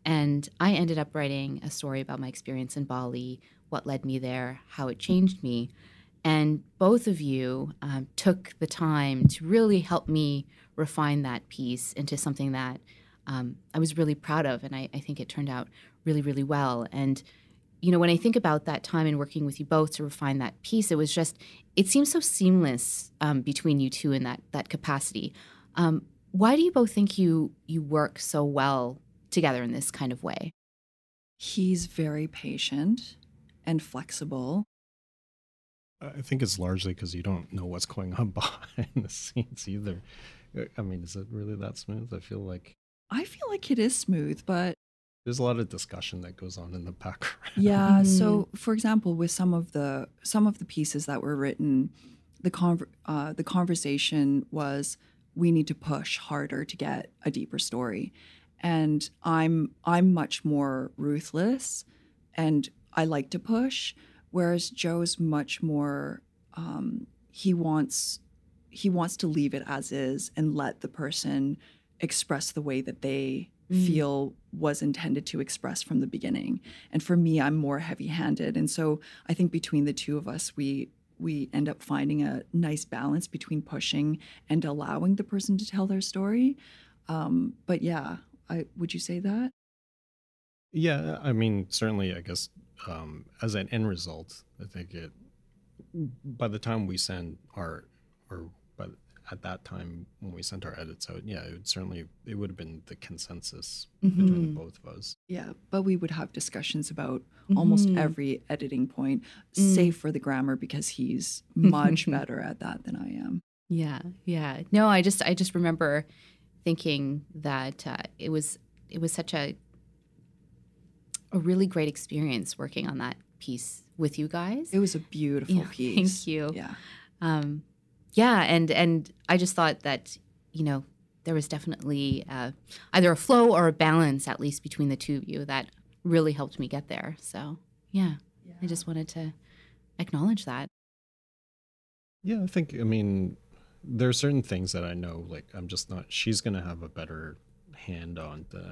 And I ended up writing a story about my experience in Bali, what led me there, how it changed me. And both of you took the time to really help me refine that piece into something that I was really proud of. And I think it turned out really, really well. And, when I think about that time and working with you both to refine that piece, it seems so seamless between you two in that capacity. Why do you both think you work so well together in this kind of way? He's very patient and flexible. I think it's largely because you don't know what's going on behind the scenes either. I mean, is it really that smooth? I feel like it is smooth, but there's a lot of discussion that goes on in the background. Yeah. So, for example, with some of the pieces that were written, the conversation was, we need to push harder to get a deeper story, and I'm much more ruthless, and I like to push, whereas Joe's much more. He wants to leave it as is and let the person express the way that they feel was intended to express from the beginning. And for me, I'm more heavy-handed. And so I think between the two of us, we end up finding a nice balance between pushing and allowing the person to tell their story. But yeah, would you say that? Yeah, I mean, certainly, I guess, as an end result, I think by the time we send at that time when we sent our edits out, yeah, it would have been the consensus between the both of us. Yeah, but we would have discussions about almost every editing point, save for the grammar, because he's much better at that than I am. Yeah. No, I just remember thinking that it was such a really great experience working on that piece with you guys. It was a beautiful piece. Thank you. Yeah. Yeah, and I just thought that, there was definitely either a flow or a balance, at least between the two of you, that really helped me get there. So, yeah. I just wanted to acknowledge that. Yeah, I mean, there are certain things that I know, like, she's going to have a better hand on that.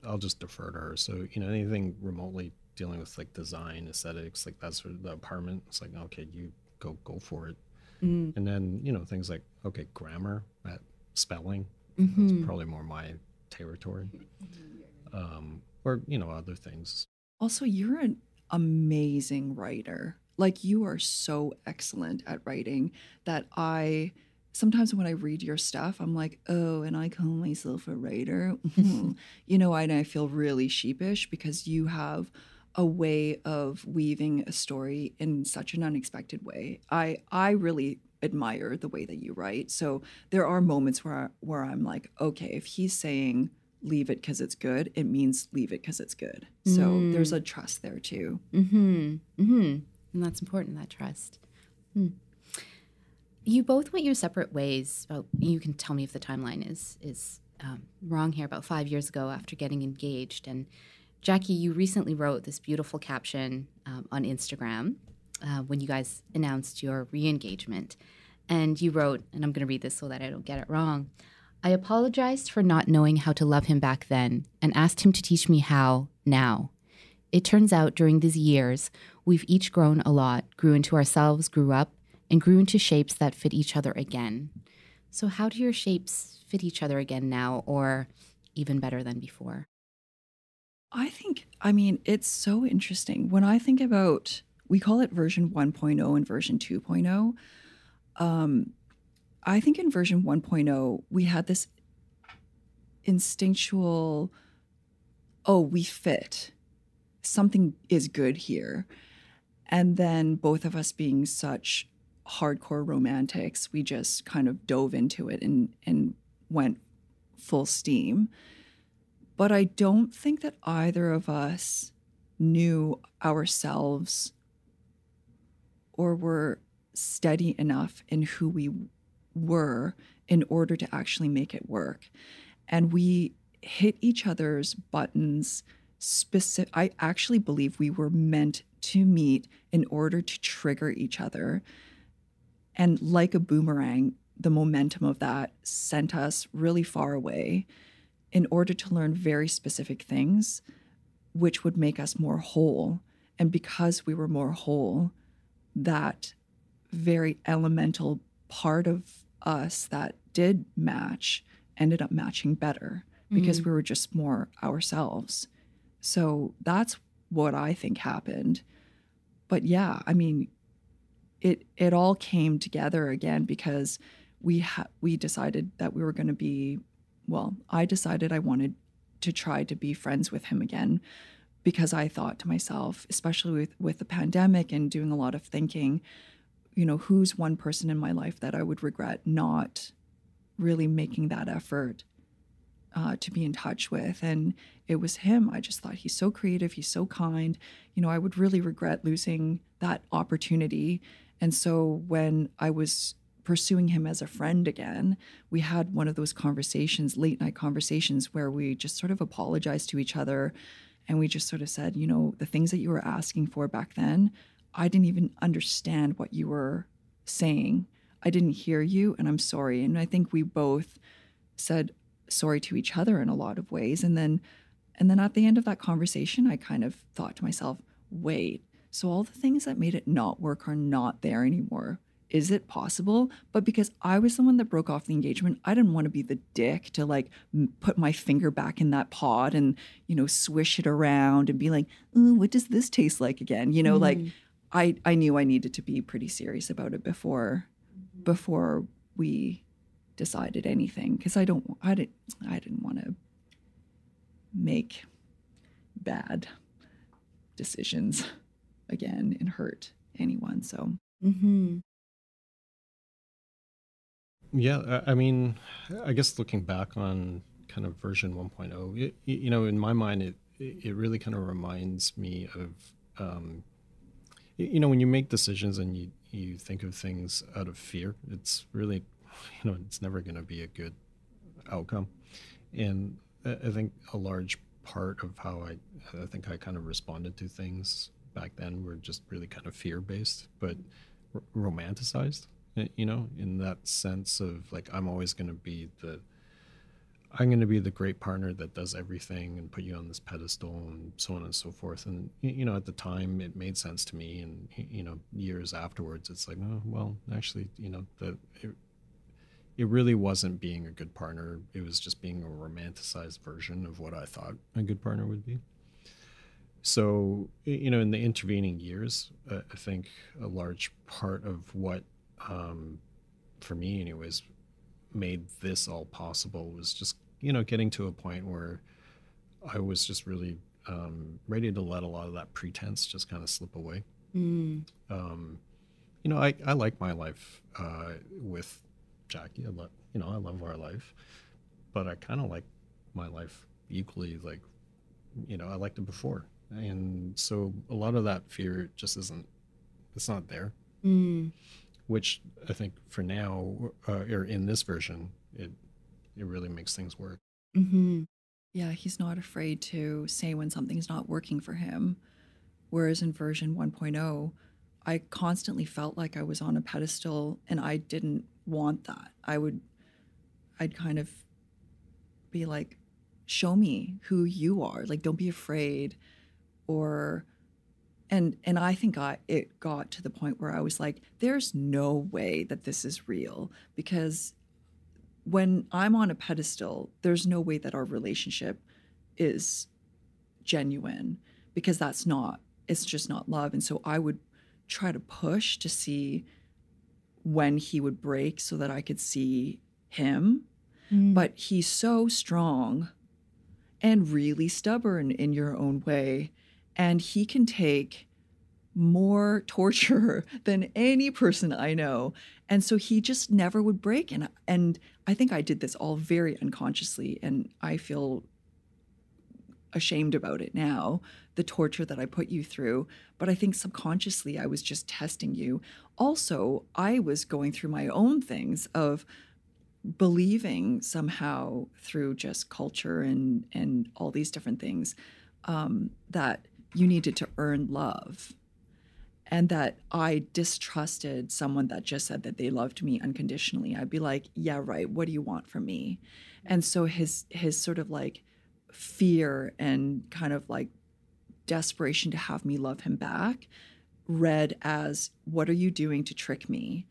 I'll just defer to her. So, anything remotely dealing with, like, design, aesthetics, like that sort of the apartment, it's like, okay, you go for it. And then, things like, okay, grammar, spelling, that's probably more my territory. Or, other things. Also, you're an amazing writer. Like, you are so excellent at writing that sometimes when I read your stuff, I'm like, oh, and I call myself a writer. And I feel really sheepish because you have a way of weaving a story in such an unexpected way. I really admire the way that you write. So there are moments where I'm like, okay, if he's saying leave it because it's good, it means leave it because it's good. So there's a trust there too. And that's important, that trust. You both went your separate ways. You can tell me if the timeline is wrong here. About 5 years ago, after getting engaged, and Jackie, you recently wrote this beautiful caption on Instagram when you guys announced your re-engagement, and you wrote, and I'm going to read this so that I don't get it wrong. I apologized for not knowing how to love him back then, and asked him to teach me how now. It turns out during these years, we've each grown a lot, grew into ourselves, grew up, and grew into shapes that fit each other again. So how do your shapes fit each other again now, or even better than before? I mean, it's so interesting. When I think about, we call it version 1.0 and version 2.0. I think in version 1.0, we had this instinctual, oh, we fit. Something is good here. And then both of us being such hardcore romantics, we just kind of dove into it and went full steam. But I don't think that either of us knew ourselves or were steady enough in who we were in order to actually make it work. And we hit each other's buttons I actually believe we were meant to meet in order to trigger each other. And like a boomerang, the momentum of that sent us really far away in order to learn very specific things, which would make us more whole. And because we were more whole, that very elemental part of us that did match ended up matching better because we were just more ourselves. So that's what I think happened. But yeah, I mean, it all came together again because we decided that we were going to be, well, I decided I wanted to try to be friends with him again because I thought to myself, especially with the pandemic and doing a lot of thinking, you know, who's one person in my life that I would regret not really making that effort to be in touch with. And it was him. I just thought he's so creative. He's so kind. You know, I would really regret losing that opportunity. And so when I was pursuing him as a friend again, we had one of those conversations, late night conversations, where we just sort of apologized to each other. And we just sort of said, you know, the things that you were asking for back then, I didn't even understand what you were saying. I didn't hear you, and I'm sorry. And I think we both said sorry to each other in a lot of ways. And then at the end of that conversation, I kind of thought to myself, wait, so all the things that made it not work are not there anymore. Is it possible? But because I was the one that broke off the engagement, I didn't want to be the dick to like put my finger back in that pot and, you know, swish it around and be like, ooh, what does this taste like again? You know, like I knew I needed to be pretty serious about it before we decided anything, because I didn't want to make bad decisions again and hurt anyone. So yeah, I mean, I guess looking back on kind of version 1.0, you know, in my mind, it really kind of reminds me of, you know, when you make decisions and you think of things out of fear, it's really, you know, it's never going to be a good outcome. And I think a large part of how I think I kind of responded to things back then were just really kind of fear-based, but romanticized, you know, in that sense of like, I'm going to be the great partner that does everything and put you on this pedestal and so on and so forth. And, you know, at the time it made sense to me. And, you know, years afterwards, it's like, oh, well, actually, you know, it really wasn't being a good partner. It was just being a romanticized version of what I thought a good partner would be. So, you know, in the intervening years, I think a large part of what, for me anyways, made this all possible was just, you know, getting to a point where I was just really ready to let a lot of that pretense just kind of slip away. You know, I like my life with Jackie. I love our life, but I kind of like my life equally, like, you know, I liked it before. And so a lot of that fear just it's not there. which I think for now, or in this version, it really makes things work. Mm-hmm. Yeah, he's not afraid to say when something's not working for him. Whereas in version 1.0, I constantly felt like I was on a pedestal, and I didn't want that. I'd kind of be like, show me who you are. Like, don't be afraid. Or, and I think it got to the point where I was like, there's no way that this is real, because when I'm on a pedestal, there's no way that our relationship is genuine, because it's just not love. And so I would try to push to see when he would break so that I could see him. But he's so strong and really stubborn in your own way. And he can take more torture than any person I know. And so he just never would break. And I think I did this all very unconsciously, and I feel ashamed about it now, the torture that I put you through. But I think subconsciously I was just testing you. Also, I was going through my own things of believing somehow through just culture and all these different things, that you needed to earn love, and that I distrusted someone that just said that they loved me unconditionally. I'd be like, yeah, right, what do you want from me? And so his sort of like fear and kind of like desperation to have me love him back read as, what are you doing to trick me?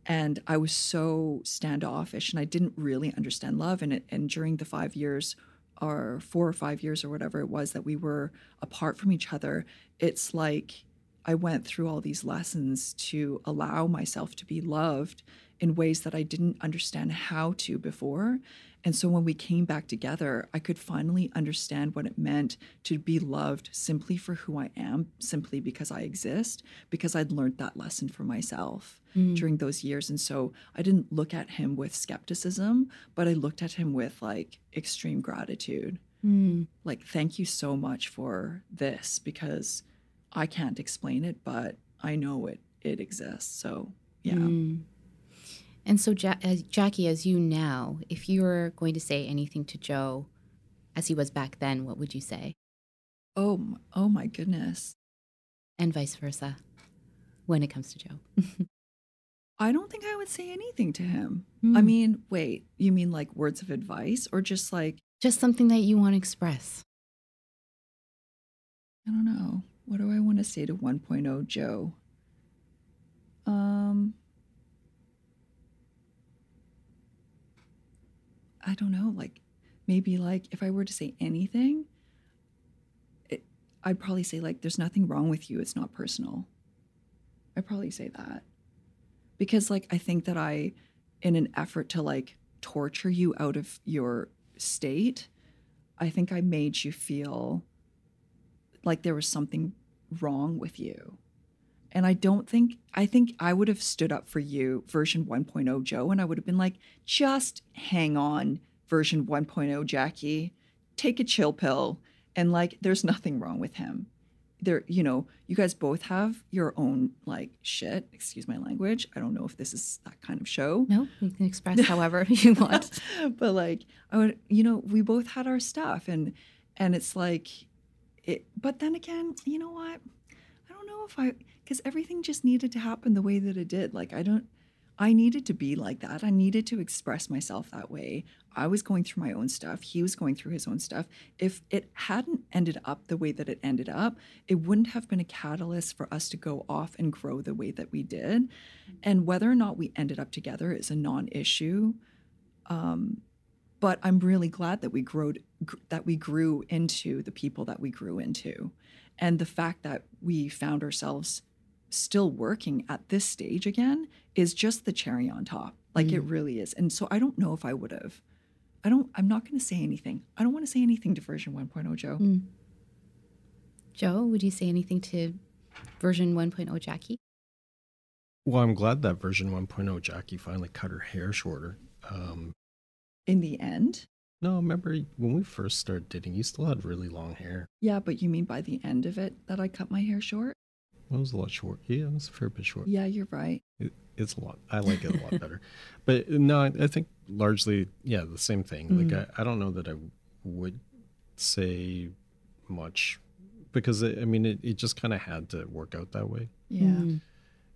And I was so standoffish, and I didn't really understand love. And during the 5 years, or 4 or 5 years, or whatever it was that we were apart from each other, it's like I went through all these lessons to allow myself to be loved in ways that I didn't understand how to before. And so when we came back together, I could finally understand what it meant to be loved simply for who I am, simply because I exist, because I'd learned that lesson for myself during those years. And so I didn't look at him with skepticism, but I looked at him with like extreme gratitude. Like, thank you so much for this, because I can't explain it, but I know it exists. So, yeah. And so, Jackie, as you now, if you were going to say anything to Joe as he was back then, what would you say? Oh my goodness. And vice versa, when it comes to Joe. I don't think I would say anything to him. I mean, wait, you mean like words of advice, or just like... Just something that you want to express. I don't know. What do I want to say to 1.0 Joe? I don't know. Like, maybe like if I were to say anything, I'd probably say like, there's nothing wrong with you. It's not personal. I'd probably say that. Because like, I think that in an effort to like torture you out of your state, I think I made you feel like there was something wrong with you. And I think I would have stood up for you, version 1.0 Joe, and I would have been like, just hang on, version 1.0 Jackie, take a chill pill, and like, there's nothing wrong with him. There, you guys both have your own like shit, excuse my language. I don't know if this is that kind of show. No, you can express however you want. But like, I would, we both had our stuff, and it's like, but then again, you know what? I don't know because everything just needed to happen the way that it did. Like, I needed to be like that. I needed to express myself that way. I was going through my own stuff. He was going through his own stuff. If it hadn't ended up the way that it ended up, it wouldn't have been a catalyst for us to go off and grow the way that we did. And whether or not we ended up together is a non-issue. But I'm really glad that we grew into the people that we grew into. And the fact that we found ourselves still working at this stage again is just the cherry on top. Like, it really is. And so I don't know if I would have. I'm not going to say anything. I don't want to say anything to version 1.0 Joe. Joe, would you say anything to version 1.0 Jackie? Well, I'm glad that version 1.0 Jackie finally cut her hair shorter. In the end? No, remember when we first started dating, you still had really long hair. Yeah, but you mean by the end of it that I cut my hair short? It was a lot short. Yeah, it was a fair bit short. Yeah, you're right. It's a lot. I like it a lot better. But no, I think largely, yeah, the same thing. Like, I don't know that I would say much because, it just kind of had to work out that way. Yeah.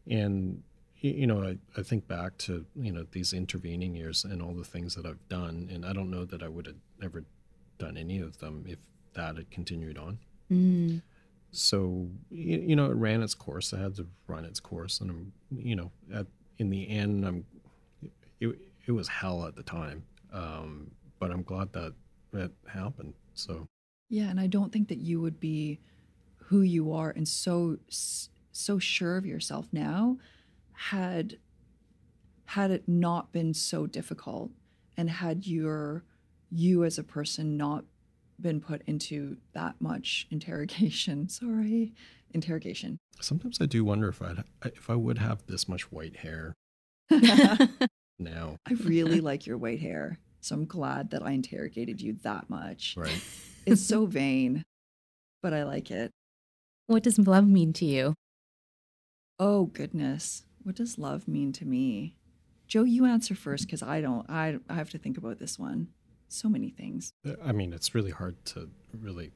And, I think back to, these intervening years and all the things that I've done. And I don't know that I would have ever done any of them if that had continued on. So, it ran its course. It had to run its course. And, in the end, it was hell at the time. But I'm glad that it happened. So, Yeah. And I don't think that you would be who you are and so sure of yourself now had it not been so difficult, and had you as a person not been put into that much interrogation. sometimes I do wonder if I would have this much white hair now. I really like your white hair, so I'm glad that I interrogated you that much. Right. It's so vain, but I like it. What does love mean to you? Oh goodness, what does love mean to me? Joe, you answer first, because I have to think about this one. So many things. It's really hard to really,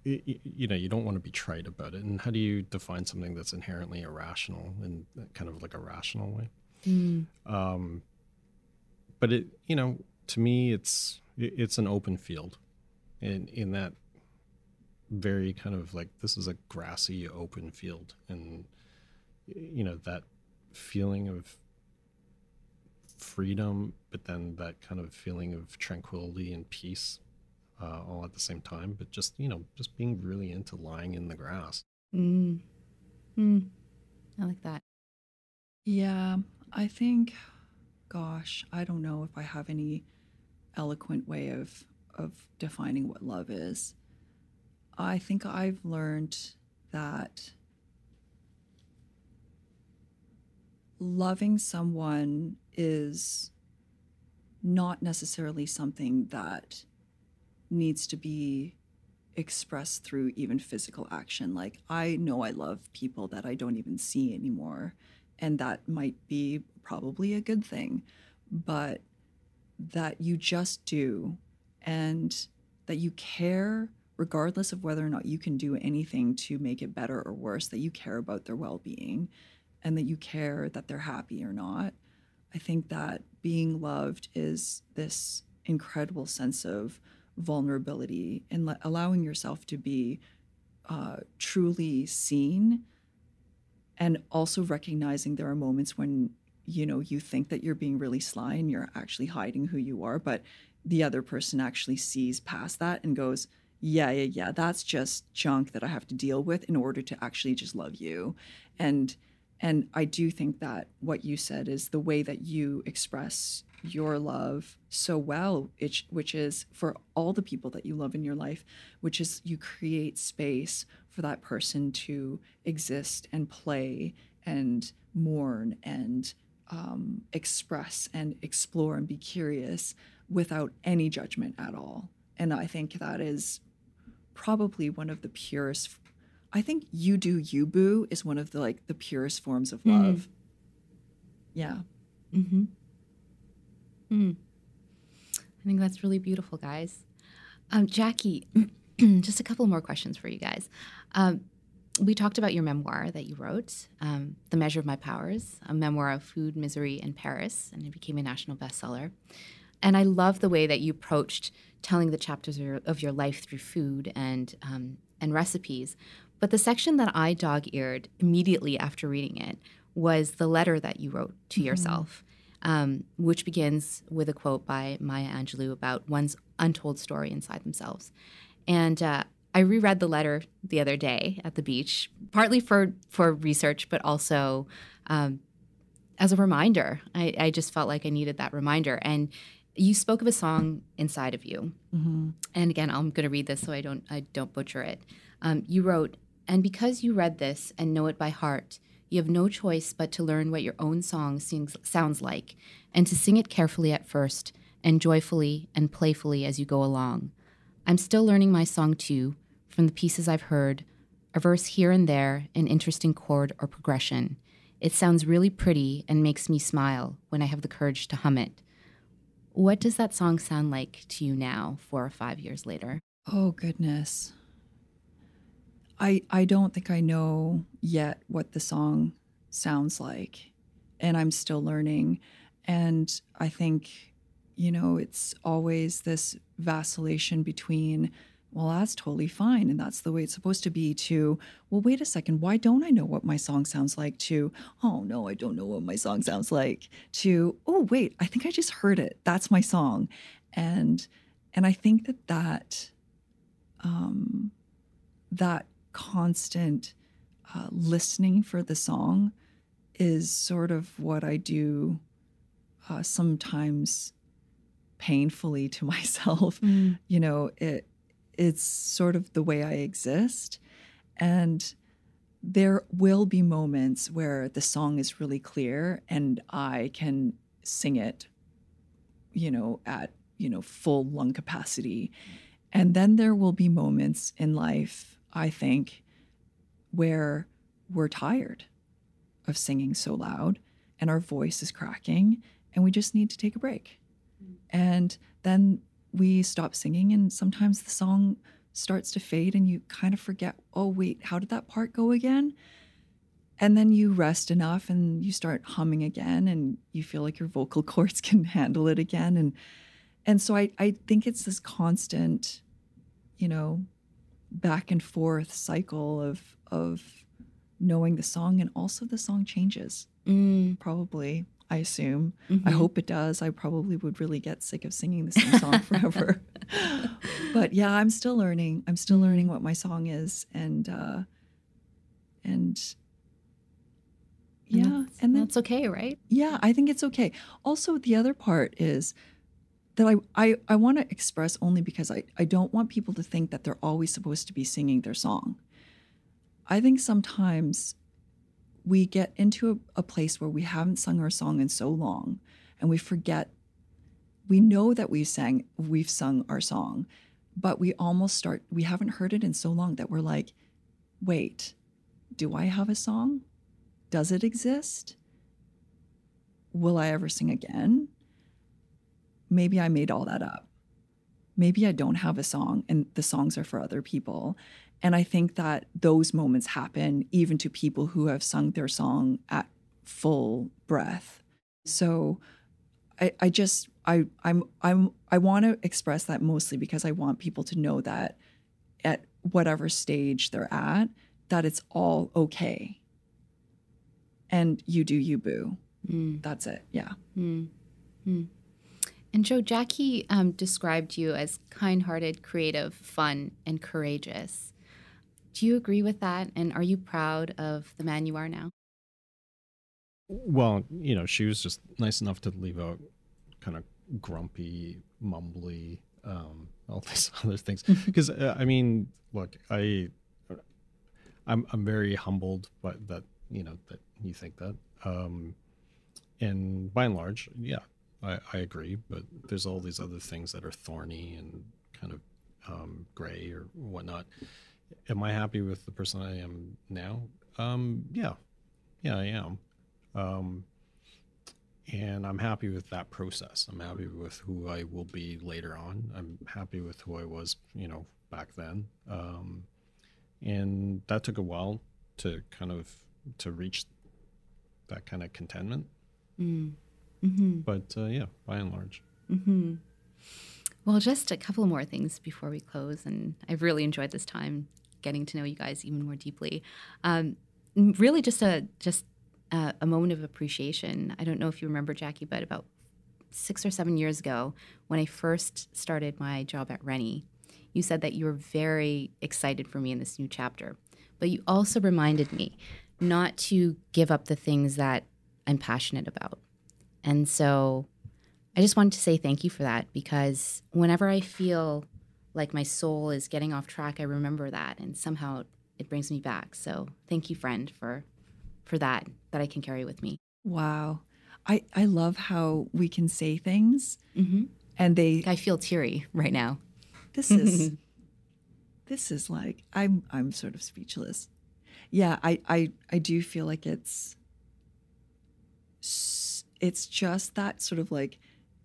you don't want to be trite about it. And how do you define something that's inherently irrational in kind of like a rational way? But to me, it's an open field, and in that very kind of like, this is a grassy open field, and that feeling of freedom, but then that kind of feeling of tranquility and peace, all at the same time. But just being really into lying in the grass. I like that. Yeah, I think, gosh, I don't know if I have any eloquent way of defining what love is. I think I've learned that loving someone is not necessarily something that needs to be expressed through even physical action. Like, I know I love people that I don't even see anymore, and that might be probably a good thing, but that you just do, and that you care regardless of whether or not you can do anything to make it better or worse, that you care about their well-being, and that you care that they're happy or not. I think that being loved is this incredible sense of vulnerability and allowing yourself to be truly seen, and also recognizing there are moments when you think that you're being really sly and you're actually hiding who you are, but the other person actually sees past that and goes, yeah, that's just junk that I have to deal with in order to actually just love you. And I do think that what you said is the way that you express your love so well, which is for all the people that you love in your life, which is you create space for that person to exist and play and mourn and express and explore and be curious without any judgment at all. And I think that is probably one of the purest. I think "you do you, boo" is one of the purest forms of love. Yeah. I think that's really beautiful, guys. Jackie, just a couple more questions for you guys. We talked about your memoir that you wrote, The Measure of My Powers, a memoir of food, misery, and Paris, and it became a national bestseller. And I love the way that you approached telling the chapters of your life through food and recipes. But the section that I dog-eared immediately after reading it was the letter that you wrote to yourself, which begins with a quote by Maya Angelou about one's untold story inside themselves. And I reread the letter the other day at the beach, partly for research, but also as a reminder. I just felt like I needed that reminder. And you spoke of a song inside of you. And again, I'm going to read this so I don't butcher it. You wrote, "And because you read this and know it by heart, you have no choice but to learn what your own song sounds like, and to sing it carefully at first, and joyfully and playfully as you go along. I'm still learning my song too, from the pieces I've heard, a verse here and there, an interesting chord or progression. It sounds really pretty and makes me smile when I have the courage to hum it. What does that song sound like to you now, 4 or 5 years later? Oh, goodness. I don't think I know yet what the song sounds like, and I'm still learning. And I think, it's always this vacillation between, well, that's totally fine, and that's the way it's supposed to be, to, well, wait a second, why don't I know what my song sounds like, to, oh, no, I don't know what my song sounds like, to, oh, wait, I think I just heard it. That's my song. And I think that constant listening for the song is sort of what I do sometimes painfully to myself. It's sort of the way I exist. And there will be moments where the song is really clear and I can sing it, at, full lung capacity. And then there will be moments in life, I think, where we're tired of singing so loud and our voice is cracking and we just need to take a break. And then we stop singing and sometimes the song starts to fade and you kind of forget, oh, wait, how did that part go again? And then you rest enough and you start humming again and you feel like your vocal cords can handle it again. And so I think it's this constant, back and forth cycle of knowing the song, and also the song changes. Probably, I assume. I hope it does. I probably would really get sick of singing the same song forever. But yeah, I'm still learning. I'm still learning what my song is, and yeah, and that's okay, right? Yeah, I think it's okay. Also, the other part is that I want to express only because I don't want people to think that they're always supposed to be singing their song. I think sometimes we get into a place where we haven't sung our song in so long and we forget, we know that we've sung our song, but we haven't heard it in so long that we're like, wait, do I have a song? Does it exist? Will I ever sing again? Maybe I made all that up. Maybe I don't have a song and the songs are for other people. And I think that those moments happen even to people who have sung their song at full breath. So I want to express that mostly because I want people to know that at whatever stage they're at, that it's all okay. And you do you, boo. That's it. Yeah. And Joe, Jackie described you as kind-hearted, creative, fun, and courageous. Do you agree with that? And are you proud of the man you are now? Well, she was just nice enough to leave out kind of grumpy, mumbly, all these other things. Because look, I'm very humbled by that. That you think that. And by and large, yeah. I agree, but there's all these other things that are thorny and kind of gray or whatnot. Am I happy with the person I am now? Yeah, I am. And I'm happy with that process. I'm happy with who I will be later on. I'm happy with who I was, back then. And that took a while to reach that kind of contentment. But yeah, by and large. Well, just a couple more things before we close, and I've really enjoyed this time getting to know you guys even more deeply. Really, just a moment of appreciation. I don't know if you remember, Jackie, but about 6 or 7 years ago, when I first started my job at Rennie, you said that you were very excited for me in this new chapter, but you also reminded me not to give up the things that I'm passionate about. And so I just wanted to say thank you for that, because whenever I feel like my soul is getting off track, I remember that, and somehow it brings me back. So thank you, friend, for that I can carry with me. Wow. I love how we can say things and I feel teary right now. This is this is like, I'm sort of speechless. Yeah, I do feel like it's just that sort of like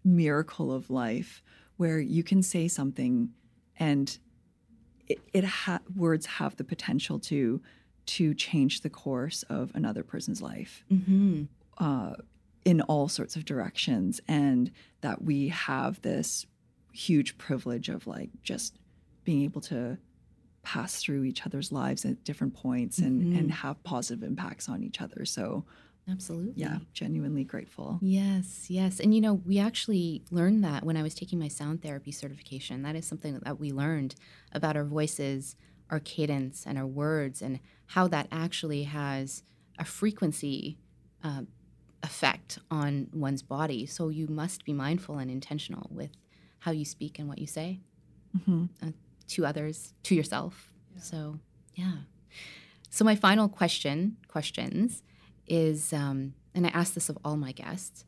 miracle of life where you can say something and words have the potential to change the course of another person's life in all sorts of directions, and that we have this huge privilege of like just being able to pass through each other's lives at different points and have positive impacts on each other. So absolutely. Yeah, genuinely grateful. Yes, yes. And, you know, we actually learned that when I was taking my sound therapy certification. That is something that we learned about our voices, our cadence, and our words, and how that actually has a frequency effect on one's body. So you must be mindful and intentional with how you speak and what you say to others, to yourself. Yeah. So, yeah. So my final questions is, and I ask this of all my guests,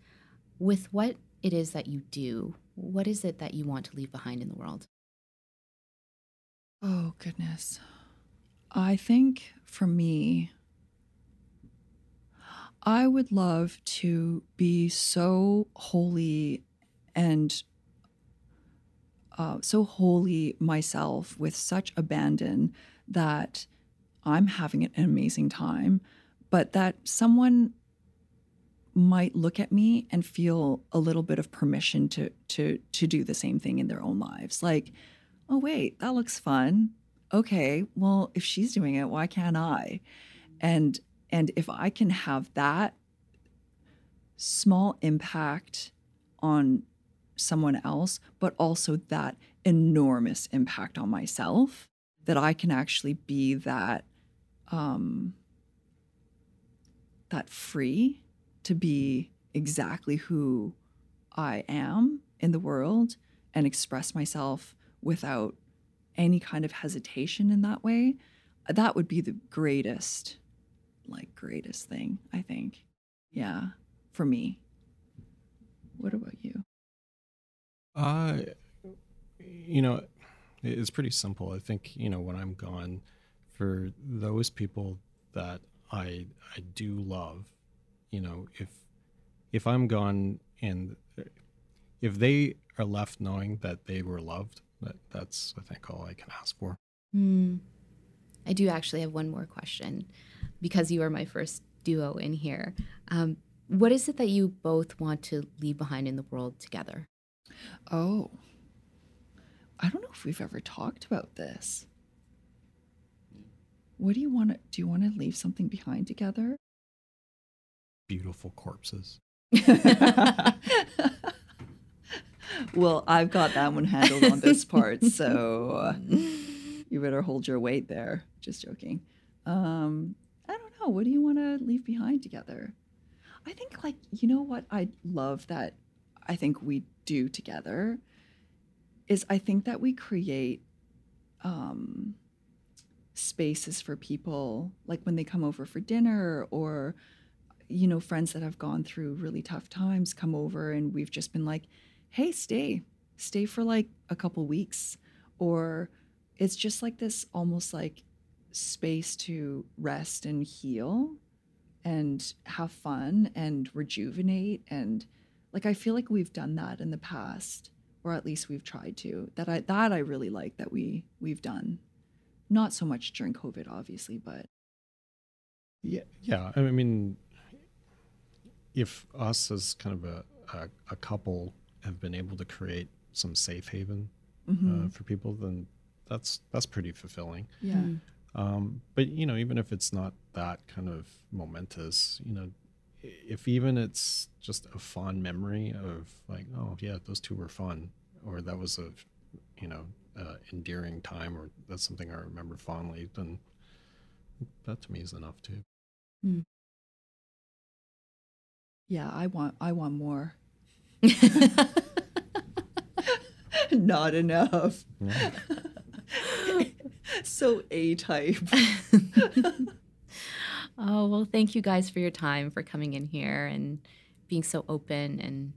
with what it is that you do, what is it that you want to leave behind in the world? Oh, goodness. I think for me, I would love to be so holy and so wholly myself with such abandon that I'm having an amazing time, but that someone might look at me and feel a little bit of permission to do the same thing in their own lives. Like, oh, wait, that looks fun. Okay, well, if she's doing it, why can't I? And if I can have that small impact on someone else, but also that enormous impact on myself, that I can actually be that that free to be exactly who I am in the world and express myself without any kind of hesitation in that way, that would be the greatest thing, I think. Yeah, for me. What about you? You know, it's pretty simple. I think, you know, when I'm gone, for those people that I do love, you know, if I'm gone and if they are left knowing that they were loved, that's I think all I can ask for. I do actually have one more question, because you are my first duo in here. What is it that you both want to leave behind in the world together? Oh, I don't know if we've ever talked about this. What do you want to leave something behind together? Beautiful corpses. Well, I've got that one handled on this part, so you better hold your weight there. Just joking. I don't know. What do you want to leave behind together? I think, like, you know what I love that I think we do together is I think that we create spaces for people, like when they come over for dinner, or, you know, friends that have gone through really tough times come over and we've just been like, hey, stay for like a couple weeks. Or it's just like this almost like space to rest and heal and have fun and rejuvenate. And like, I feel like we've done that in the past, or at least we've tried to, that I really like that we've done. Not so much during COVID, obviously, but. Yeah. I mean, if us as kind of a couple have been able to create some safe haven for people, then that's pretty fulfilling. Yeah. But, you know, even if it's not that kind of momentous, you know, if even it's just a fond memory of like, oh yeah, those two were fun, or that was a, you know, endearing time, or that's something I remember fondly, then that to me is enough too. Yeah, I want more. Not enough. Yeah. So A-type. Oh, well, thank you guys for your time, for coming in here and being so open and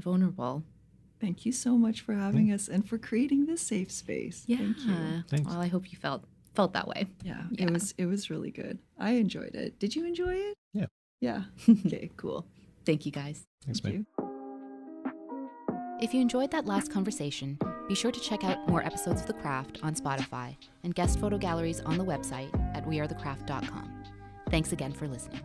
vulnerable. Thank you so much for having us and for creating this safe space. Yeah. Thank you. Thanks. Well, I hope you felt that way. Yeah, Yeah. it was really good. I enjoyed it. Did you enjoy it? Yeah. Yeah. Okay, cool. Thank you, guys. Thanks, Thank mate. you. If you enjoyed that last conversation, be sure to check out more episodes of The Craft on Spotify and guest photo galleries on the website at wearethecraft.com. Thanks again for listening.